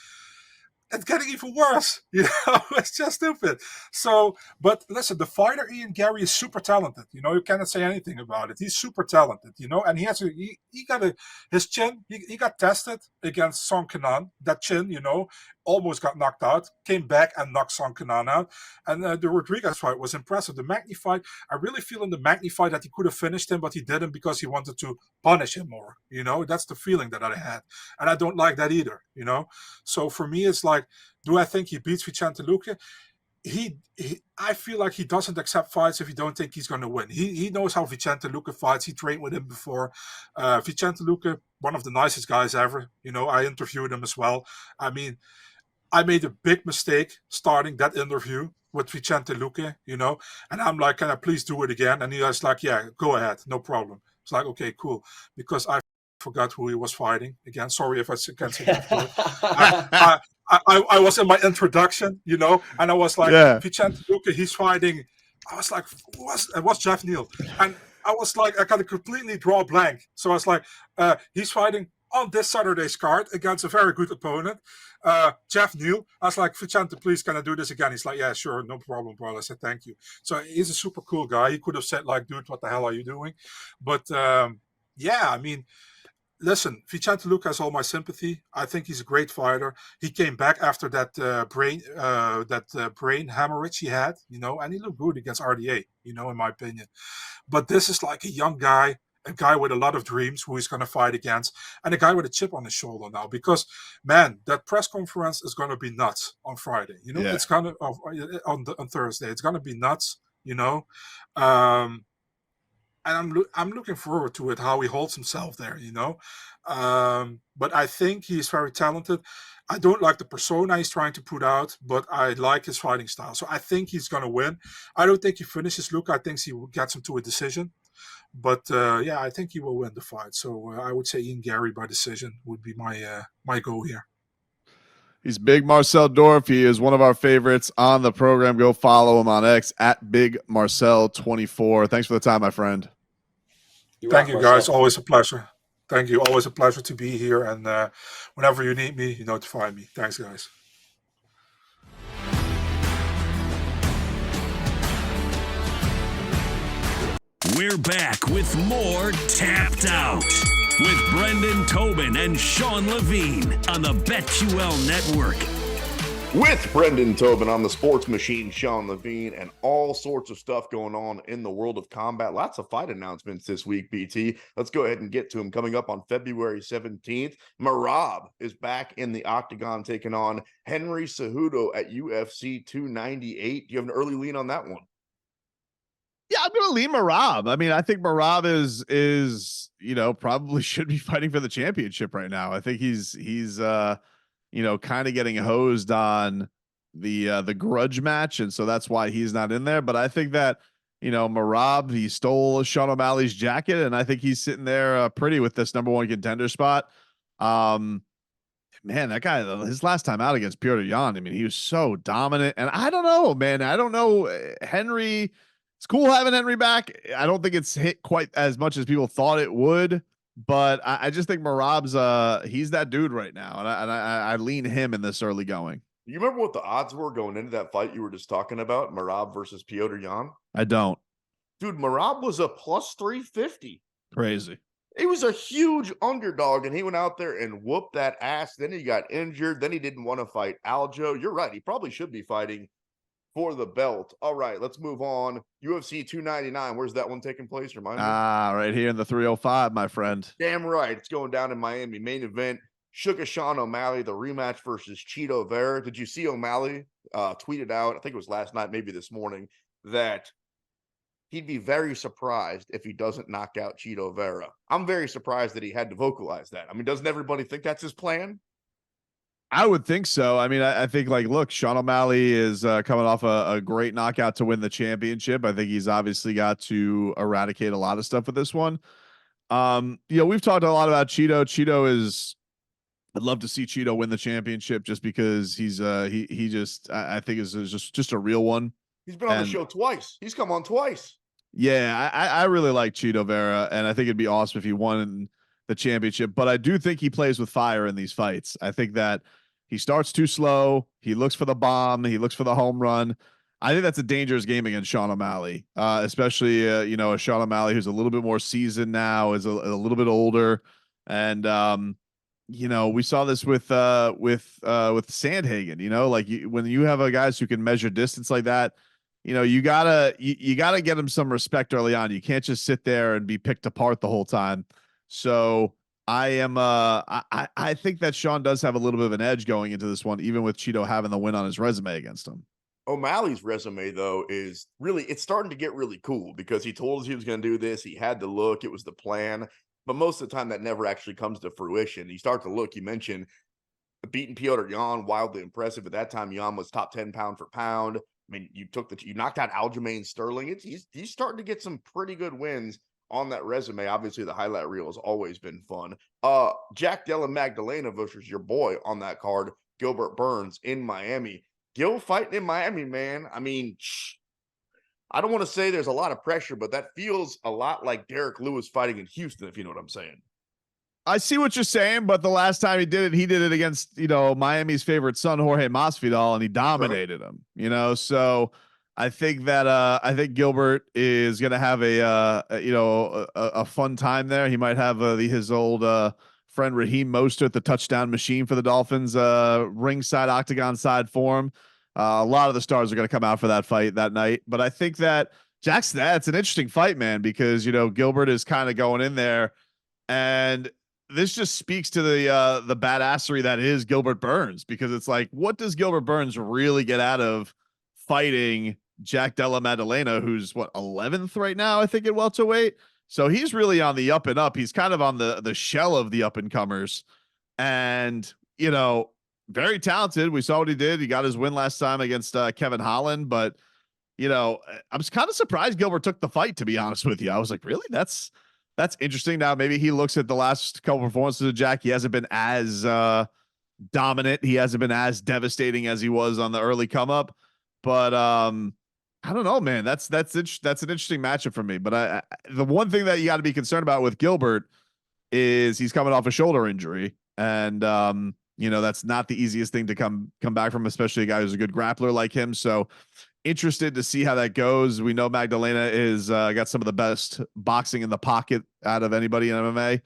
it's getting even worse. It's just stupid. So, but listen, the fighter Ian Gary is super talented. You cannot say anything about it. He's super talented. And he got his chin. He got tested against Song Kenan. That chin, almost got knocked out. Came back and knocked Song Kenan out. And the Rodriguez fight was impressive. The Magny fight, I really feel in the Magny fight that he could have finished him, but he didn't because he wanted to punish him more. That's the feeling that I had, and I don't like that either. So for me, it's like, do I think he beats Vicente Luque? I feel like he doesn't accept fights if he don't think he's going to win. He knows how Vicente Luque fights. He trained with him before. Vicente Luque, one of the nicest guys ever. I interviewed him as well. I mean, I made a big mistake starting that interview with Vicente Luque, and I'm like, can I please do it again? And he was like, yeah, go ahead, no problem. It's like, okay, cool, because I forgot who he was fighting again. Sorry if I can't say that word. I was in my introduction, and I was like, Vicente Luque, he's fighting. I was like, it was Jeff Neal, and I was like, I got to completely draw a blank. So I was like, he's fighting on this Saturday's card against a very good opponent, Jeff Neal. I was like, Vicente, please, can I do this again? He's like, yeah, sure, no problem, bro. I said, thank you. So he's a super cool guy. He could have said, like, dude, what the hell are you doing? But yeah, I mean, listen, Vicente Luque has all my sympathy. I think he's a great fighter. He came back after that brain hemorrhage he had, and he looked good against RDA, in my opinion. But this is like a young guy, a guy with a lot of dreams who he's going to fight against, and a guy with a chip on his shoulder now. Because, man, that press conference is going to be nuts on Friday. It's going to on Thursday. It's going to be nuts. And I'm looking forward to it, how he holds himself there. But I think he's very talented. I don't like the persona he's trying to put out, but I like his fighting style. So I think he's going to win. I don't think he finishes Luke. I think he gets him to a decision. But yeah, I think he will win the fight. So I would say Ian Gary by decision would be my goal here. He's Big Marcel Dorff. He is one of our favorites on the program. Go follow him on X at Big Marcel24. Thanks for the time, my friend. Thank you, guys. Always a pleasure. Thank you. Always a pleasure to be here. And whenever you need me, you know to find me. Thanks, guys. We're back with more Tapped Out with Brendan Tobin and Sean Levine on the BetQL Network. With Brendan Tobin on the Sports Machine, Sean Levine, and all sorts of stuff going on in the world of combat. Lots of fight announcements this week, BT. Let's go ahead and get to them. Coming up on February 17th, Merab is back in the octagon taking on Henry Cejudo at UFC 298. Do you have an early lean on that one? Yeah, I'm going to lean Merab. I mean, I think Merab is probably should be fighting for the championship right now. I think he's kind of getting hosed on the grudge match, and so that's why he's not in there. But I think that Merab, he stole Sean O'Malley's jacket, and I think he's sitting there pretty with this number one contender spot. Man, that guy, his last time out against Petr Yan, I mean, he was so dominant, and I don't know, man. I don't know, Henry. It's cool having Henry back. I don't think it's hit quite as much as people thought it would. But I just think Merab's he's that dude right now, and I lean him in this early going. You remember what the odds were going into that fight you were just talking about, Merab versus Petr Yan? I don't. Dude, Merab was a plus 350. Crazy. He was a huge underdog, and he went out there and whooped that ass. Then he got injured. Then he didn't want to fight Aljo. You're right. He probably should be fighting for the belt. All right, let's move on. UFC 299. Where's that one taking place? Remind me. Right here in the 305, my friend. Damn right. It's going down in Miami. Main event. Sugar Sean O'Malley, the rematch versus Cheeto Vera. Did you see O'Malley tweeted out, I think it was last night, maybe this morning, that he'd be very surprised if he doesn't knock out Cheeto Vera. I'm very surprised that he had to vocalize that. I mean, doesn't everybody think that's his plan? I would think so. I mean, I think, like, look, Sean O'Malley is coming off a great knockout to win the championship. I think he's obviously got to eradicate a lot of stuff with this one. We've talked a lot about Cheeto. I'd love to see Cheeto win the championship just because he's he just, I think is just a real one. He's been on the show twice. He's come on twice. Yeah, I really like Cheeto Vera, and I think it'd be awesome if he won the championship. But I do think he plays with fire in these fights. I think that He starts too slow. He looks for the bomb. He looks for the home run. I think that's a dangerous game against Sean O'Malley, especially a Sean O'Malley who's a little bit more seasoned now, is a little bit older, and we saw this with Sandhagen. Like when you have guys who can measure distance like that, you gotta get him some respect early on. You can't just sit there and be picked apart the whole time. So I think that Sean does have a little bit of an edge going into this one, even with Cheeto having the win on his resume against him. O'Malley's resume, though, is really, it's starting to get really cool because he told us he was going to do this. He had the look. It was the plan. But most of the time, that never actually comes to fruition. You start to look, you mentioned beating Piotr Jan, wildly impressive. At that time, Jan was top 10 pound for pound. I mean, you knocked out Aljamain Sterling. He's starting to get some pretty good wins on that resume. Obviously, the highlight reel has always been fun. Jack Della Magdalena versus your boy on that card, Gilbert Burns in Miami. Gil fighting in Miami, man. I mean, I don't want to say there's a lot of pressure, but that feels a lot like Derek Lewis fighting in Houston, if you know what I'm saying. I see what you're saying, but the last time he did it against, Miami's favorite son, Jorge Masvidal, and he dominated him, so I think that Gilbert is going to have a fun time there. He might have his old friend Raheem Mostert, the touchdown machine for the Dolphins, ringside octagon side for him. A lot of the stars are going to come out for that fight that night, but I think that that's an interesting fight, man, because Gilbert is kind of going in there, and this just speaks to the badassery that is Gilbert Burns, because it's like, what does Gilbert Burns really get out of fighting Jack Della Maddalena, who's 11th right now, I think, at welterweight? So he's really on the up and up. He's kind of on the shell of the up and comers, and very talented. We saw what he did. He got his win last time against Kevin Holland, but I'm kind of surprised Gilbert took the fight, to be honest with you. I was like, really? That's interesting. Now maybe he looks at the last couple performances of Jack. He hasn't been as dominant. He hasn't been as devastating as he was on the early come up. But I don't know, man. That's an interesting matchup for me. But the one thing that you got to be concerned about with Gilbert is he's coming off a shoulder injury, and that's not the easiest thing to come back from, especially a guy who's a good grappler like him. So interested to see how that goes. We know Magdalena is got some of the best boxing in the pocket out of anybody in MMA.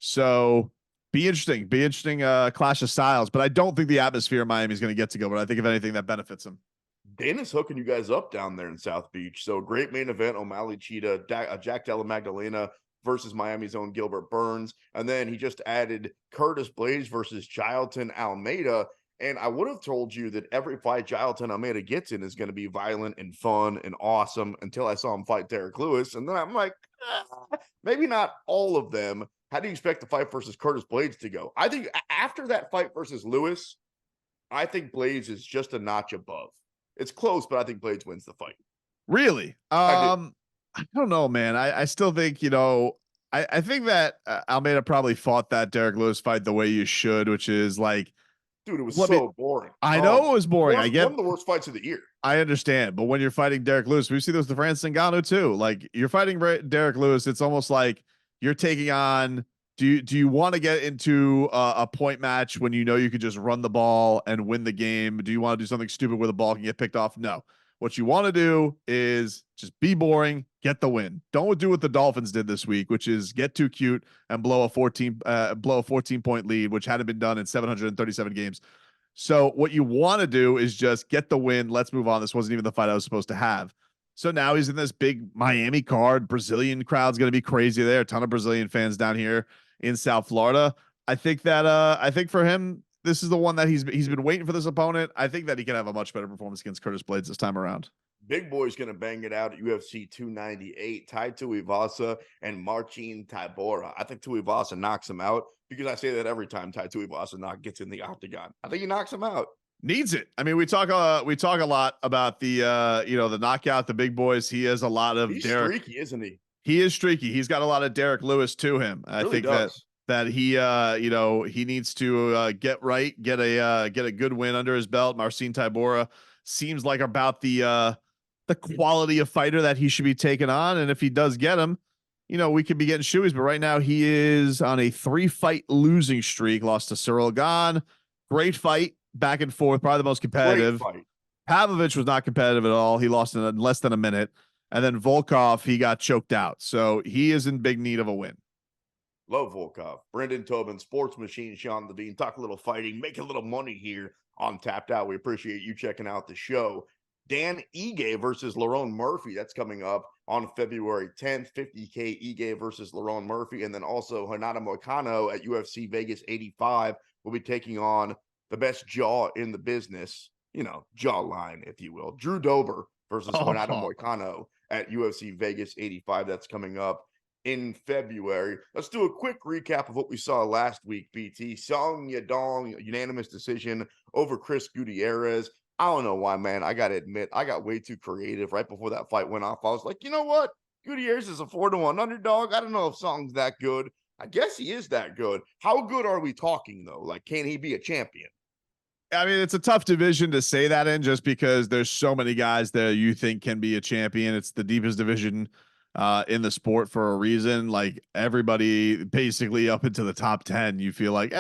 So be interesting clash of styles. But I don't think the atmosphere in Miami is going to get to Gilbert. I think if anything, that benefits him. Dana's hooking you guys up down there in South Beach. So great main event, O'Malley Cheetah, Jack Della Magdalena versus Miami's own Gilbert Burns. And then he just added Curtis Blades versus Jailton Almeida. And I would have told you that every fight Jailton Almeida gets in is going to be violent and fun and awesome until I saw him fight Derek Lewis. And then I'm like, maybe not all of them. How do you expect the fight versus Curtis Blades to go? I think after that fight versus Lewis, I think Blades is just a notch above. It's close, but I think Blades wins the fight. Really? I don't know, man. I still think, I think that Almeida probably fought that Derek Lewis fight the way you should, which is like, dude, it was so boring. I know it was boring. I get one of the worst fights of the year. I understand, but when you're fighting Derek Lewis, we see this with Francis Ngannou too. Like, you're fighting Derek Lewis, it's almost like you're taking on. Do you want to get into a point match when you could just run the ball and win the game? Do you want to do something stupid where the ball can get picked off? No. What you want to do is just be boring, get the win. Don't do what the Dolphins did this week, which is get too cute and blow a 14-point lead, which hadn't been done in 737 games. So what you want to do is just get the win. Let's move on. This wasn't even the fight I was supposed to have. So now he's in this big Miami card. Brazilian crowd's going to be crazy there. A ton of Brazilian fans down here in South Florida. I think for him, this is the one that he's been waiting for this opponent. I think that he can have a much better performance against Curtis Blades this time around. Big Boy's going to bang it out at UFC 298. Tai Tuivasa and Marcin Tybura. I think Tuivasa knocks him out because I say that every time Tai Tuivasa gets in the octagon. I think he knocks him out. Needs it. I mean, we talk a lot about the the knockout, the big boys. He has a lot of He's Derek. Streaky, isn't he? He is streaky. He's got a lot of Derek Lewis to him. I really think does. that he he needs to get a good win under his belt. Marcin Tybura seems like about the quality of fighter that he should be taking on, and if he does get him, we could be getting shoeys. But right now he is on a 3-fight losing streak. Lost to Cyril Gahn, Great fight, back and forth, probably the most Great competitive. fight. Pavlovich was not competitive at all. He lost in less than a minute. And then Volkov, he got choked out. So he is in big need of a win. Love Volkov. Brendan Tobin, Sports Machine, Sean Levine. Talk a little fighting, make a little money here on Tapped Out. We appreciate you checking out the show. Dan Ige versus Lerone Murphy. That's coming up on February 10th. 50K Ige versus Lerone Murphy. And then also Hanada Moicano at UFC Vegas 85 will be taking on the best jaw in the business, jawline, if you will. Drew Dober versus Hanada Moicano at UFC Vegas 85. That's coming up in February. Let's do a quick recap of what we saw last week, BT. Song Yadong, unanimous decision over Chris Gutierrez. I don't know why, man. I got to admit, I got way too creative right before that fight went off. I was like, you know what? Gutierrez is a 4-1 underdog. I don't know if Song's that good. I guess he is that good. How good are we talking, though? Like, can he be a champion? I mean, it's a tough division to say that in just because there's so many guys that you think can be a champion. It's the deepest division in the sport for a reason. Like everybody basically up into the top 10, you feel like,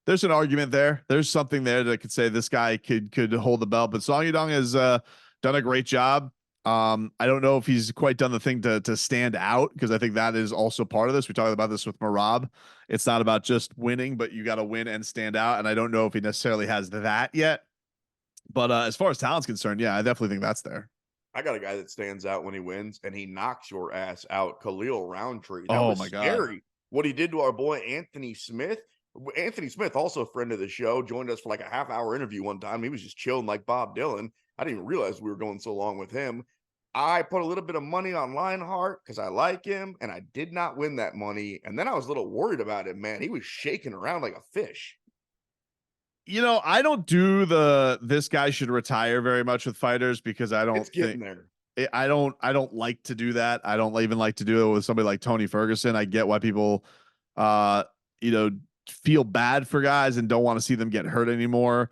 there's an argument there. There's something there that could say this guy could hold the belt. But Song Yadong has done a great job. I don't know if he's quite done the thing to stand out, because I think that is also part of this. We talked about this with Marab. It's not about just winning, but you got to win and stand out. And I don't know if he necessarily has that yet. But as far as talent's concerned, I definitely think that's there. I got a guy that stands out when he wins, and he knocks your ass out. Khalil Roundtree. That was my scary. God. What he did to our boy Anthony Smith. Anthony Smith, also a friend of the show, joined us for like a half-hour interview one time. He was just chilling like Bob Dylan. I didn't even realize we were going so long with him. I put a little bit of money on Lionheart because I like him, and I did not win that money. And then I was a little worried about him, man. He was shaking around like a fish. I don't do this guy should retire very much with fighters, because I don't It's getting there. I don't like to do that. I don't even like to do it with somebody like Tony Ferguson. I get why people feel bad for guys and don't want to see them get hurt anymore.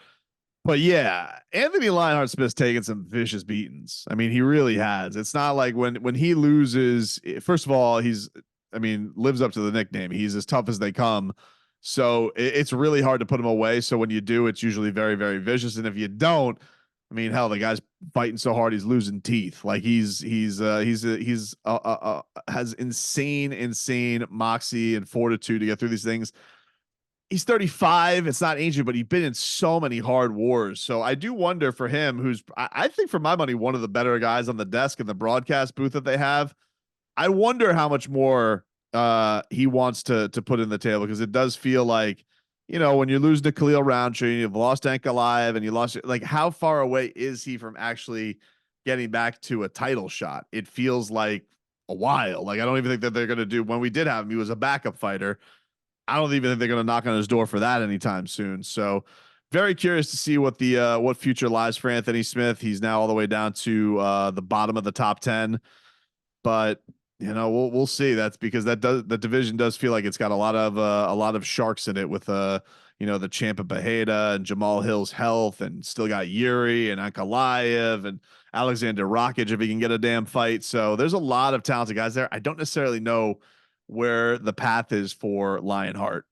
But yeah, Anthony Lionheart Smith's taken some vicious beatings. I mean, he really has. It's not like when he loses, first of all, lives up to the nickname. He's as tough as they come. So it's really hard to put him away. So when you do, it's usually very, very vicious. And if you don't, I mean, hell, the guy's fighting so hard he's losing teeth. Like he's has insane moxie and fortitude to get through these things. He's 35. It's not ancient, but he's been in so many hard wars. So I do wonder for him, who's I think for my money one of the better guys on the desk in the broadcast booth that they have. I wonder how much more he wants to put in the table, because it does feel like, when you're losing to Khalil Roundtree, you've lost Ankalaev, and you lost, like, how far away is he from actually getting back to a title shot? It feels like a while. Like, I don't even think that they're going to do, when we did have him, he was a backup fighter. I don't even think they're going to knock on his door for that anytime soon. So very curious to see what what future lies for Anthony Smith. He's now all the way down to the bottom of the top 10, but we'll see. That's because the division does feel like it's got a lot of sharks in it with the champ of Bajeda and Jamal Hill's health, and still got Yuri and Ankalaev and Alexander Rakic if he can get a damn fight. So there's a lot of talented guys there. I don't necessarily know where the path is for Lionheart.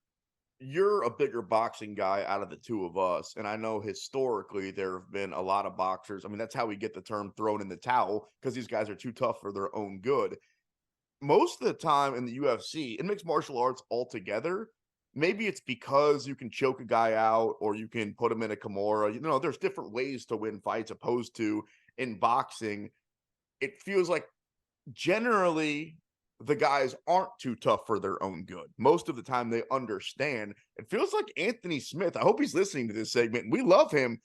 You're a bigger boxing guy out of the two of us, and I know historically there have been a lot of boxers. I mean, that's how we get the term thrown in the towel, because these guys are too tough for their own good. Most of the time in the UFC, in mixed martial arts altogether, maybe it's because you can choke a guy out or you can put him in a Kimura. There's different ways to win fights opposed to in boxing. It feels like generally the guys aren't too tough for their own good. Most of the time they understand. It feels like Anthony Smith, I hope he's listening to this segment. We love him.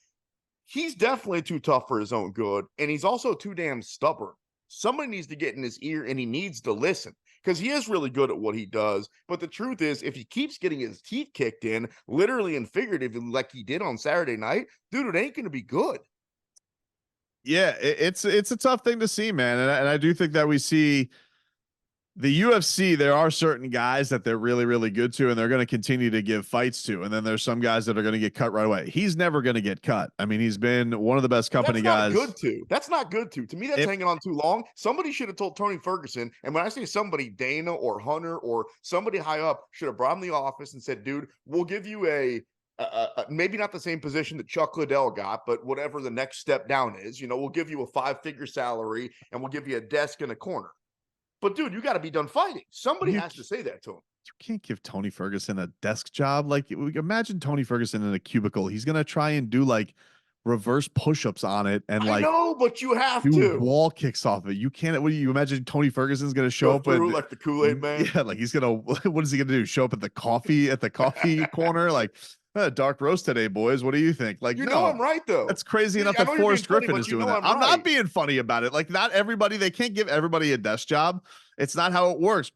He's definitely too tough for his own good, and he's also too damn stubborn. Somebody needs to get in his ear, and he needs to listen, because he is really good at what he does. But the truth is, if he keeps getting his teeth kicked in, literally and figuratively, like he did on Saturday night, dude, it ain't going to be good. Yeah, it's a tough thing to see, man. And I do think that we see the UFC, there are certain guys that they're really, really good to, and they're going to continue to give fights to. And then there's some guys that are going to get cut right away. He's never going to get cut. I mean, he's been one of the best company guys. That's not good to. To me, that's hanging on too long. Somebody should have told Tony Ferguson. And when I say somebody, Dana or Hunter or somebody high up should have brought him to the office and said, dude, we'll give you a maybe not the same position that Chuck Liddell got, but whatever the next step down is, we'll give you a 5-figure salary and we'll give you a desk in a corner. But dude, you got to be done fighting. Somebody has to say that to him. You can't give Tony Ferguson a desk job. Like, imagine Tony Ferguson in a cubicle. He's gonna try and do like reverse push-ups on it and I know, but you have do to. wall kicks off it. You can't. What do you imagine? Tony Ferguson's gonna show Go up through and like the Kool-Aid man. yeah, like he's gonna. What is he gonna do? Show up at the coffee corner? Like, dark roast today, boys. What do you think? Like, no, I'm right though. that's crazy enough I that know you're Forrest being funny, Griffin but is you doing know that. I'm I'm not right. being funny about it. Like, not everybody. They can't give everybody a desk job. It's not how it works.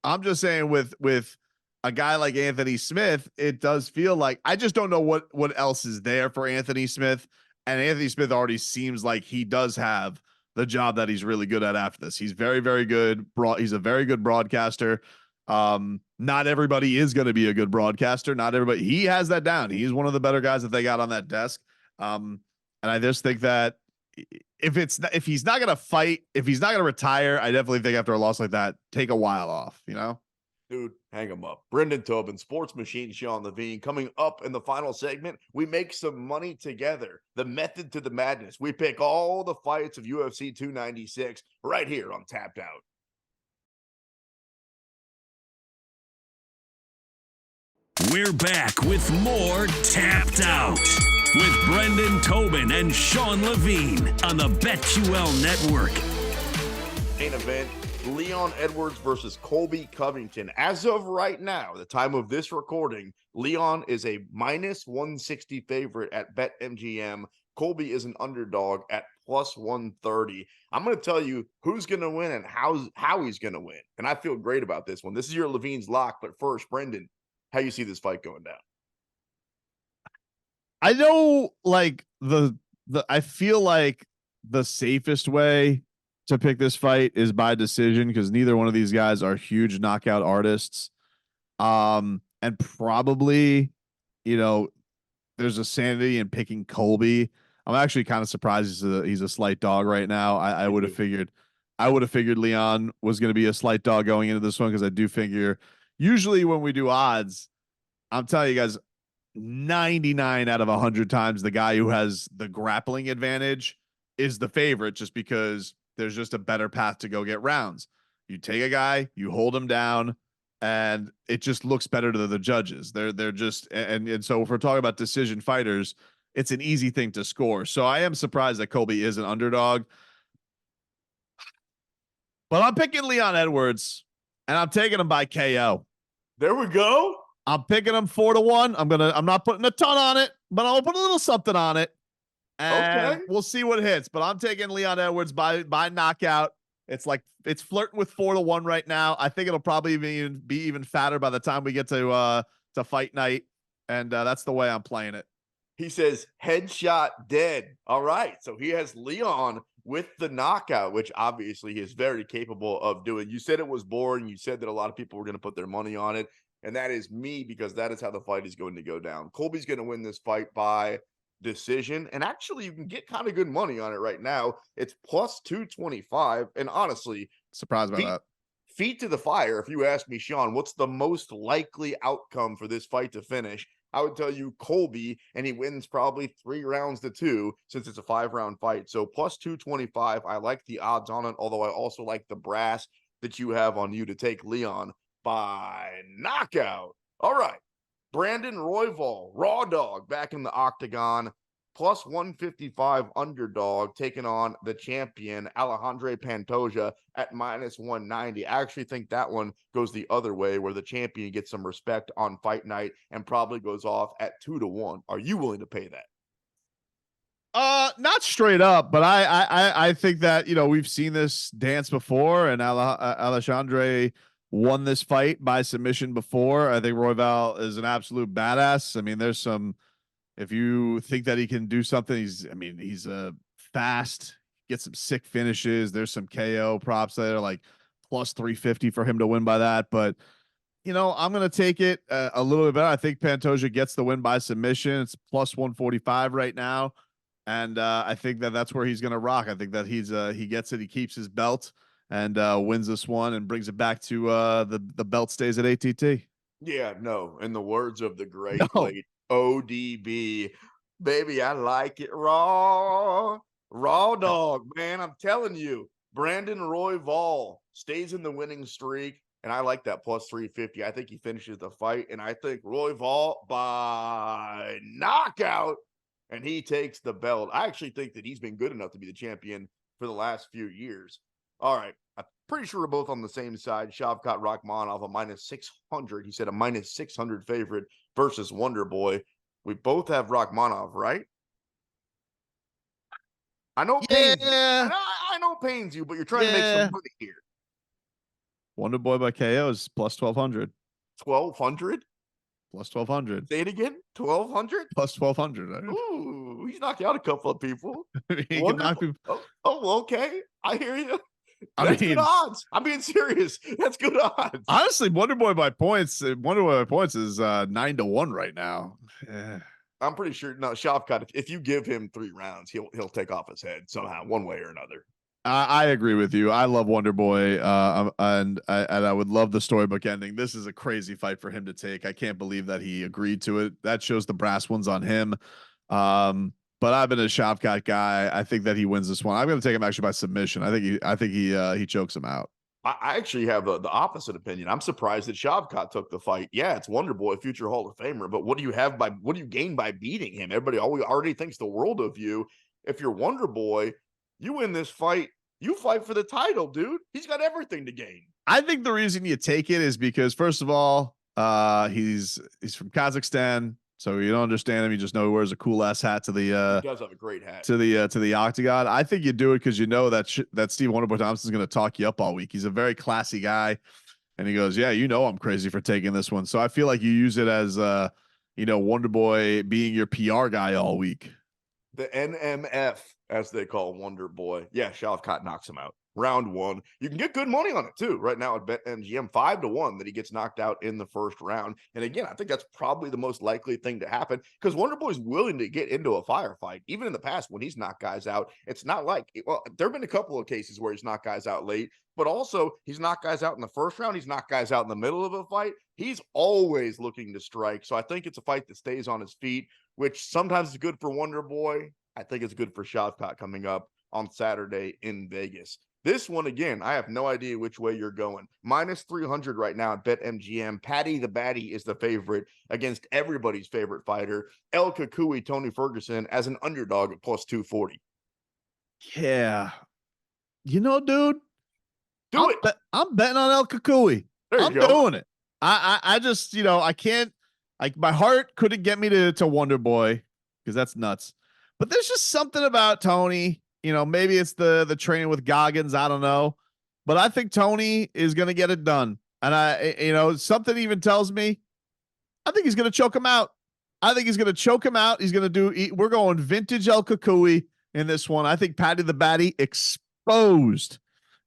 I'm just saying with a guy like Anthony Smith, it does feel like I just don't know what else is there for Anthony Smith. And Anthony Smith already seems like he does have the job that he's really good at after this. He's very, very good. He's a very good broadcaster. Not everybody is going to be a good broadcaster. Not everybody. He has that down. He's one of the better guys that they got on that desk. And I just think that if he's not going to fight, if he's not going to retire, I definitely think after a loss like that, take a while off, Dude, hang him up. Brendan Tobin, Sports Machine Sean Levine. Coming up in the final segment, we make some money together. The method to the madness. We pick all the fights of UFC 296 right here on Tapped Out. We're back with more Tapped Out with Brendan Tobin and Sean Levine on the BetQL Network. Main event, Leon Edwards versus Colby Covington. As of right now, the time of this recording, Leon is a minus 160 favorite at BetMGM. Colby is an underdog at plus 130. I'm going to tell you who's going to win and how he's going to win. And I feel great about this one. This is your Levine's lock. But first, Brendan, how you see this fight going down? I know, like I feel like the safest way to pick this fight is by decision because neither one of these guys are huge knockout artists. And probably, there's a sanity in picking Colby. I'm actually kind of surprised he's a slight dog right now. I would have figured Leon was going to be a slight dog going into this one because I do figure usually when we do odds, I'm telling you guys, 99 out of 100 times the guy who has the grappling advantage is the favorite just because there's just a better path to go get rounds. You take a guy, you hold him down, and it just looks better to the judges. They're just and so if we're talking about decision fighters, it's an easy thing to score. So I am surprised that Colby is an underdog. But I'm picking Leon Edwards, and I'm taking him by KO. There we go. I'm picking him 4-1. I'm not putting a ton on it, but I'll put a little something on it. And we'll see what hits. But I'm taking Leon Edwards by knockout. It's flirting with 4-1 right now. I think it'll probably be even fatter by the time we get to fight night. And that's the way I'm playing it. He says headshot dead. All right. So he has Leon with the knockout, which obviously he is very capable of doing. You said it was boring. You said that a lot of people were going to put their money on it. And that is me because that is how the fight is going to go down. Colby's going to win this fight by decision. And actually, you can get kind of good money on it right now. It's plus 225. And honestly, surprised by that. Feet to the fire. If you ask me, Sean, what's the most likely outcome for this fight to finish? I would tell you Colby, and he wins probably 3 rounds to 2 since it's a 5-round fight. So plus 225. I like the odds on it, although I also like the brass that you have on you to take Leon by knockout. All right. Brandon Royval, Raw Dog, back in the octagon, plus 155 underdog, taking on the champion, Alejandro Pantoja, at minus 190. I actually think that one goes the other way, where the champion gets some respect on fight night and probably goes off at 2-1. Are you willing to pay that? Not straight up, but I think that, we've seen this dance before, and Alejandro won this fight by submission before. I think Royval is an absolute badass. I mean, there's some, if you think that he can do something, he's fast, gets some sick finishes. There's some KO props that are like plus 350 for him to win by that. But, I'm going to take it a little bit better. I think Pantoja gets the win by submission. It's plus 145 right now. And I think that's where he's going to rock. I think that he gets it. He keeps his belt and wins this one and brings it back to the belt stays at ATT. Yeah, no. In the words of the great No. late ODB, baby, I like it raw. Raw dog, man. I'm telling you, Brandon Royval stays in the winning streak. And I like that plus 350. I think he finishes the fight. And I think Royval by knockout. And he takes the belt. I actually think that he's been good enough to be the champion for the last few years. All right. I'm pretty sure we're both on the same side. Shavkat Rakhmonov a minus 600. He said a minus 600 favorite versus Wonder Boy. We both have Rakhmonov, right? I know it pains you. Yeah. I know it pains you, but you're trying to make some Yeah. money here. Wonder Boy by KO is plus 1,200. 1,200? Plus 1,200. Say it again. 1,200? Plus 1,200. Ooh, he's knocked out a couple of people. He can knock people. Okay. I hear you. I That's mean, good odds. I'm being serious. That's good odds. honestly, Wonder Boy by points. Wonder Boy by points is 9-1 right now. Yeah. I'm pretty sure. No, Shavkat, if you give him 3 rounds, he'll take off his head somehow, one way or another. I agree with you. I love Wonder Boy, and I would love the storybook ending. This is a crazy fight for him to take. I can't believe that he agreed to it. That shows the brass ones on him. But I've been a Shavkat guy. I think that he wins this one. I'm going to take him actually by submission. I think he chokes him out. I actually have the opposite opinion. I'm surprised that Shavkat took the fight. Yeah, it's Wonder Boy, future Hall of Famer, but what do you gain by beating him? Everybody already thinks the world of you. If you're Wonder Boy, you win this fight, you fight for the title, dude. He's got everything to gain. I think the reason you take it is because, first of all, he's from Kazakhstan, so you don't understand him. You just know he wears a cool ass hat to the He does have a great hat. to the octagon. I think you do it because you know that Steve Wonderboy Thompson's going to talk you up all week. He's a very classy guy, and he goes, "Yeah, you know I'm crazy for taking this one." So I feel like you use it as Wonderboy being your PR guy all week. The NMF, as they call Wonder Boy. Yeah, Shavkat knocks him out. Round 1. You can get good money on it too. Right now at BetMGM, 5-1 that he gets knocked out in the first round. And again, I think that's probably the most likely thing to happen because Wonder Boy's willing to get into a firefight. Even in the past, when he's knocked guys out, it's not like, well, there have been a couple of cases where he's knocked guys out late, but also he's knocked guys out in the first round. He's knocked guys out in the middle of a fight. He's always looking to strike. So I think it's a fight that stays on his feet, which sometimes is good for Wonder Boy. I think it's good for Shavkat coming up on Saturday in Vegas. This one, again, I have no idea which way you're going. Minus 300 right now at BetMGM. Paddy the Baddy is the favorite against everybody's favorite fighter, El Kakui, Tony Ferguson, as an underdog at plus 240. Yeah, dude, Do it. I'm betting on El Kakui. There you I'm go. doing it. I just, I can't, like, my heart couldn't get me to Wonder Boy because that's nuts. But there's just something about Tony. Maybe it's the training with Goggins. I don't know. But I think Tony is going to get it done. And something even tells me I think he's going to choke him out. He's going to we're going vintage El Kakui in this one. I think Paddy the Baddy exposed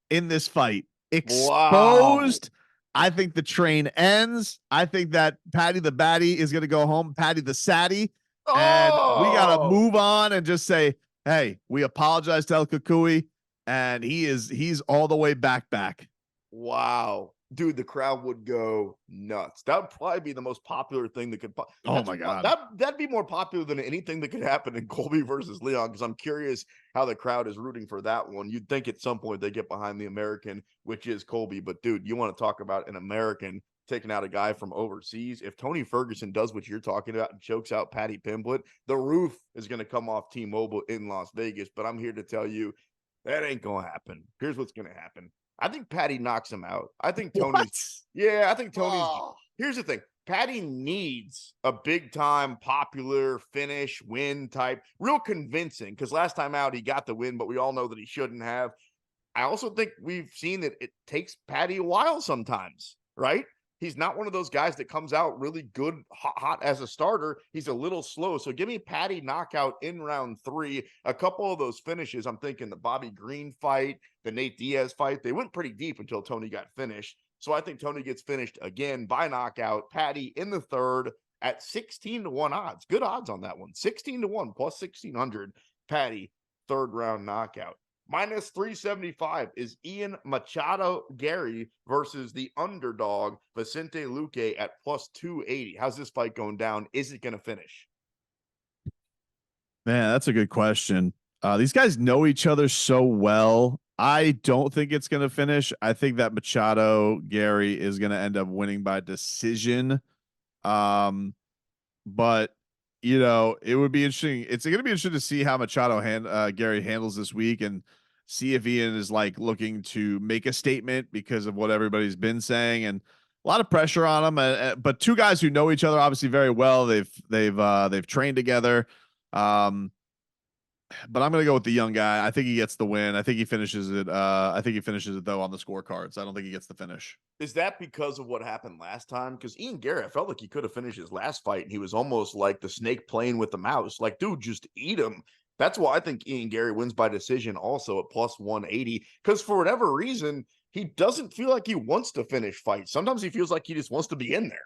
in this fight. Exposed. Wow. I think the train ends. I think that Paddy the Baddy is going to go home. Paddy the Saddy. And we got to move on and just say, hey, we apologize to El Kakui, and he's all the way back. Wow. Dude, the crowd would go nuts. That would probably be the most popular thing that could oh my God. That'd be more popular than anything that could happen in Colby versus Leon, because I'm curious how the crowd is rooting for that one. You'd think at some point they get behind the American, which is Colby. But dude, you want to talk about an American taking out a guy from overseas? If Tony Ferguson does what you're talking about and chokes out Paddy Pimblett, the roof is going to come off T-Mobile in Las Vegas. But I'm here to tell you that ain't going to happen. Here's what's going to happen. I think Paddy knocks him out. I think Tony's. Yeah, I think Tony's. Oh. Here's the thing. Paddy needs a big time popular finish win type, real convincing, because last time out he got the win, but we all know that he shouldn't have. I also think we've seen that it takes Paddy a while sometimes, right? He's not one of those guys that comes out really good, hot as a starter. He's a little slow. So give me Paddy knockout in round 3. A couple of those finishes, I'm thinking the Bobby Green fight, the Nate Diaz fight, they went pretty deep until Tony got finished. So I think Tony gets finished again by knockout. Paddy in the third at 16-1 odds. Good odds on that one. 16-1 plus 1,600. Paddy, third round knockout. Minus 375 is Ian Machado Gary versus the underdog Vicente Luque at plus 280. How's this fight going down? Is it going to finish? Man, that's a good question. These guys know each other so well. I don't think it's going to finish. I think that Machado Gary is going to end up winning by decision. But it would be interesting. It's going to be interesting to see how Machado Gary handles this week and see if Ian is like looking to make a statement because of what everybody's been saying and a lot of pressure on him. But two guys who know each other obviously very well. They've trained together. But I'm going to go with the young guy. I think he gets the win. I think he finishes it. I think he finishes it though on the scorecards. I don't think he gets the finish. Is that because of what happened last time? Because Ian Gary, I felt like he could have finished his last fight, and he was almost like the snake playing with the mouse. Like, dude, just eat him. That's why I think Ian Gary wins by decision also at plus 180. Because for whatever reason, he doesn't feel like he wants to finish fights. Sometimes he feels like he just wants to be in there.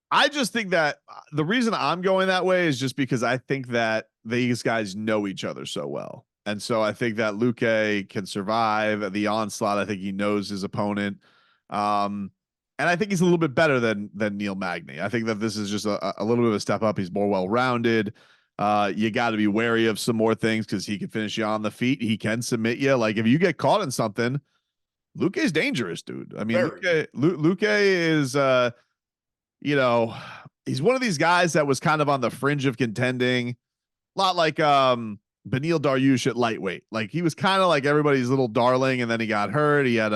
I just think that the reason I'm going that way is just because I think that these guys know each other so well. And so I think that Luque can survive the onslaught. I think he knows his opponent. And I think he's a little bit better than Neil Magny. I think that this is just a little bit of a step up. He's more well-rounded. You got to be wary of some more things because he can finish you on the feet. He can submit you. Like if you get caught in something, Luque's dangerous, dude. I mean, Luque is, he's one of these guys that was kind of on the fringe of contending, a lot like Beneil Dariush at lightweight. Like he was kind of like everybody's little darling, and then he got hurt. He had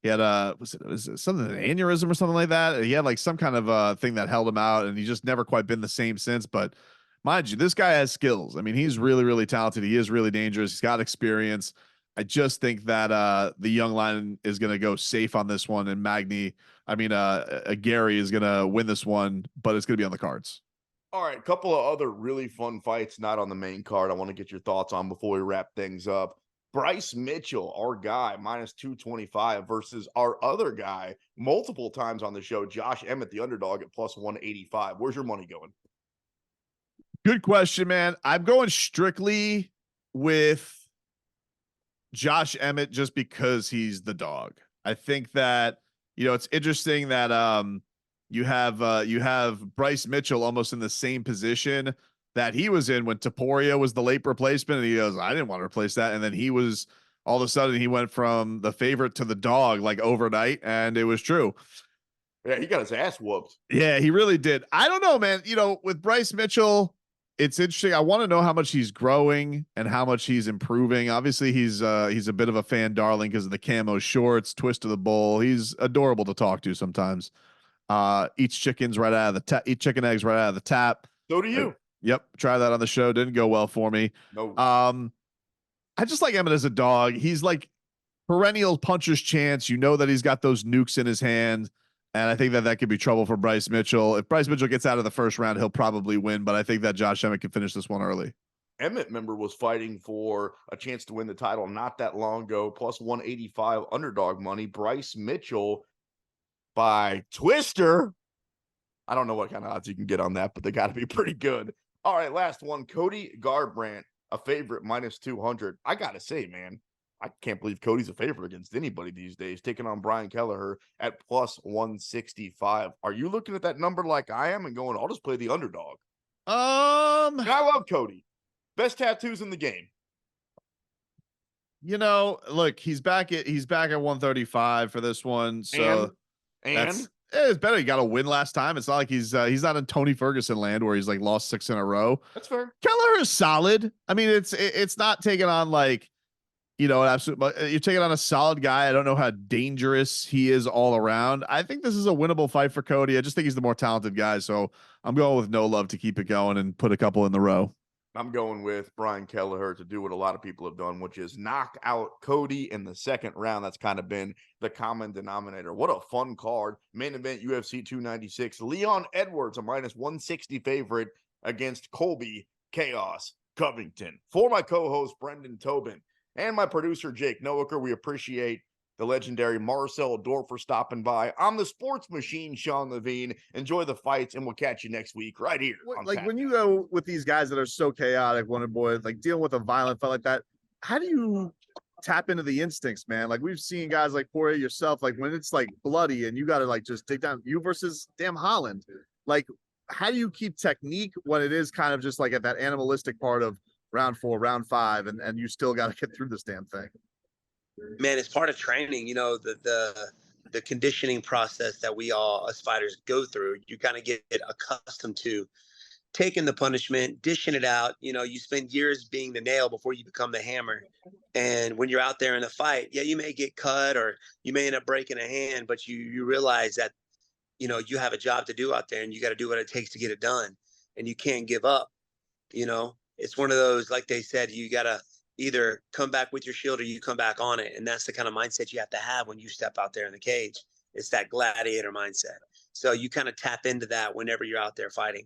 was it something, an aneurysm or something like that. He had like some kind of thing that held him out, and he just never quite been the same since. But mind you, this guy has skills. I mean, he's really, really talented. He is really dangerous. He's got experience. I just think that the young lion is going to go safe on this one, and Gary is going to win this one, but it's going to be on the cards. All right, a couple of other really fun fights not on the main card I want to get your thoughts on before we wrap things up. Bryce Mitchell, our guy, minus 225 versus our other guy multiple times on the show, Josh Emmett, the underdog at plus 185. Where's your money going? Good question, man. I'm going strictly with Josh Emmett just because he's the dog. I think that, it's interesting that you have Bryce Mitchell almost in the same position that he was in when Topuria was the late replacement, and he goes, I didn't want to replace that. And then he was all of a sudden he went from the favorite to the dog like overnight, and it was true. Yeah, he got his ass whooped. Yeah, he really did. I don't know, man. With Bryce Mitchell, it's interesting. I want to know how much he's growing and how much he's improving. Obviously, he's a bit of a fan darling because of the camo shorts, twist of the bull. He's adorable to talk to sometimes. Eats chicken eggs right out of the tap. So do you. Yep. Try that on the show. Didn't go well for me. No. I just like Emmett as a dog. He's like perennial puncher's chance. That he's got those nukes in his hand. And I think that could be trouble for Bryce Mitchell. If Bryce Mitchell gets out of the first round, he'll probably win. But I think that Josh Emmett can finish this one early. Emmett, member, was fighting for a chance to win the title not that long ago, plus 185 underdog money. Bryce Mitchell by Twister. I don't know what kind of odds you can get on that, but they got to be pretty good. All right, last one. Cody Garbrandt, a favorite, minus 200. I got to say, man, I can't believe Cody's a favorite against anybody these days, taking on Brian Kelleher at plus 165. Are you looking at that number like I am and going, I'll just play the underdog? And I love Cody. Best tattoos in the game. Look, he's back at 135 for this one. So it's better. He got a win last time. It's not like he's not in Tony Ferguson land where he's like lost 6 in a row. That's fair. Kelleher is solid. I mean, it's not taking on like, an absolute, but you're taking on a solid guy. I don't know how dangerous he is all around. I think this is a winnable fight for Cody. I just think he's the more talented guy. So I'm going with no love to keep it going and put a couple in the row. I'm going with Brian Kelleher to do what a lot of people have done, which is knock out Cody in the second round. That's kind of been the common denominator. What a fun card. Main event UFC 296. Leon Edwards, a minus 160 favorite against Colby Chaos Covington. For my co-host, Brendan Tobin, and my producer, Jake Noaker, we appreciate the legendary Marcel Dorfer stopping by. I'm the sports machine, Sean Levine. Enjoy the fights, and we'll catch you next week right here. Like when you go with these guys that are so chaotic, Wonder Boy, like dealing with a violent fight like that, how do you tap into the instincts, man? Like we've seen guys like Poirier, yourself, like when it's like bloody and you got to like just take down you versus damn Holland. Like, how do you keep technique when it is kind of just like at that animalistic part of round 4, round 5, and you still got to get through this damn thing? Man, it's part of training, the conditioning process that we all as fighters go through. You kind of get accustomed to taking the punishment, dishing it out. You spend years being the nail before you become the hammer. And when you're out there in a fight, yeah, you may get cut or you may end up breaking a hand, but you realize that, you have a job to do out there and you got to do what it takes to get it done. And you can't give up. It's one of those, like they said, you got to either come back with your shield or you come back on it. And that's the kind of mindset you have to have when you step out there in the cage. It's that gladiator mindset. So you kind of tap into that whenever you're out there fighting.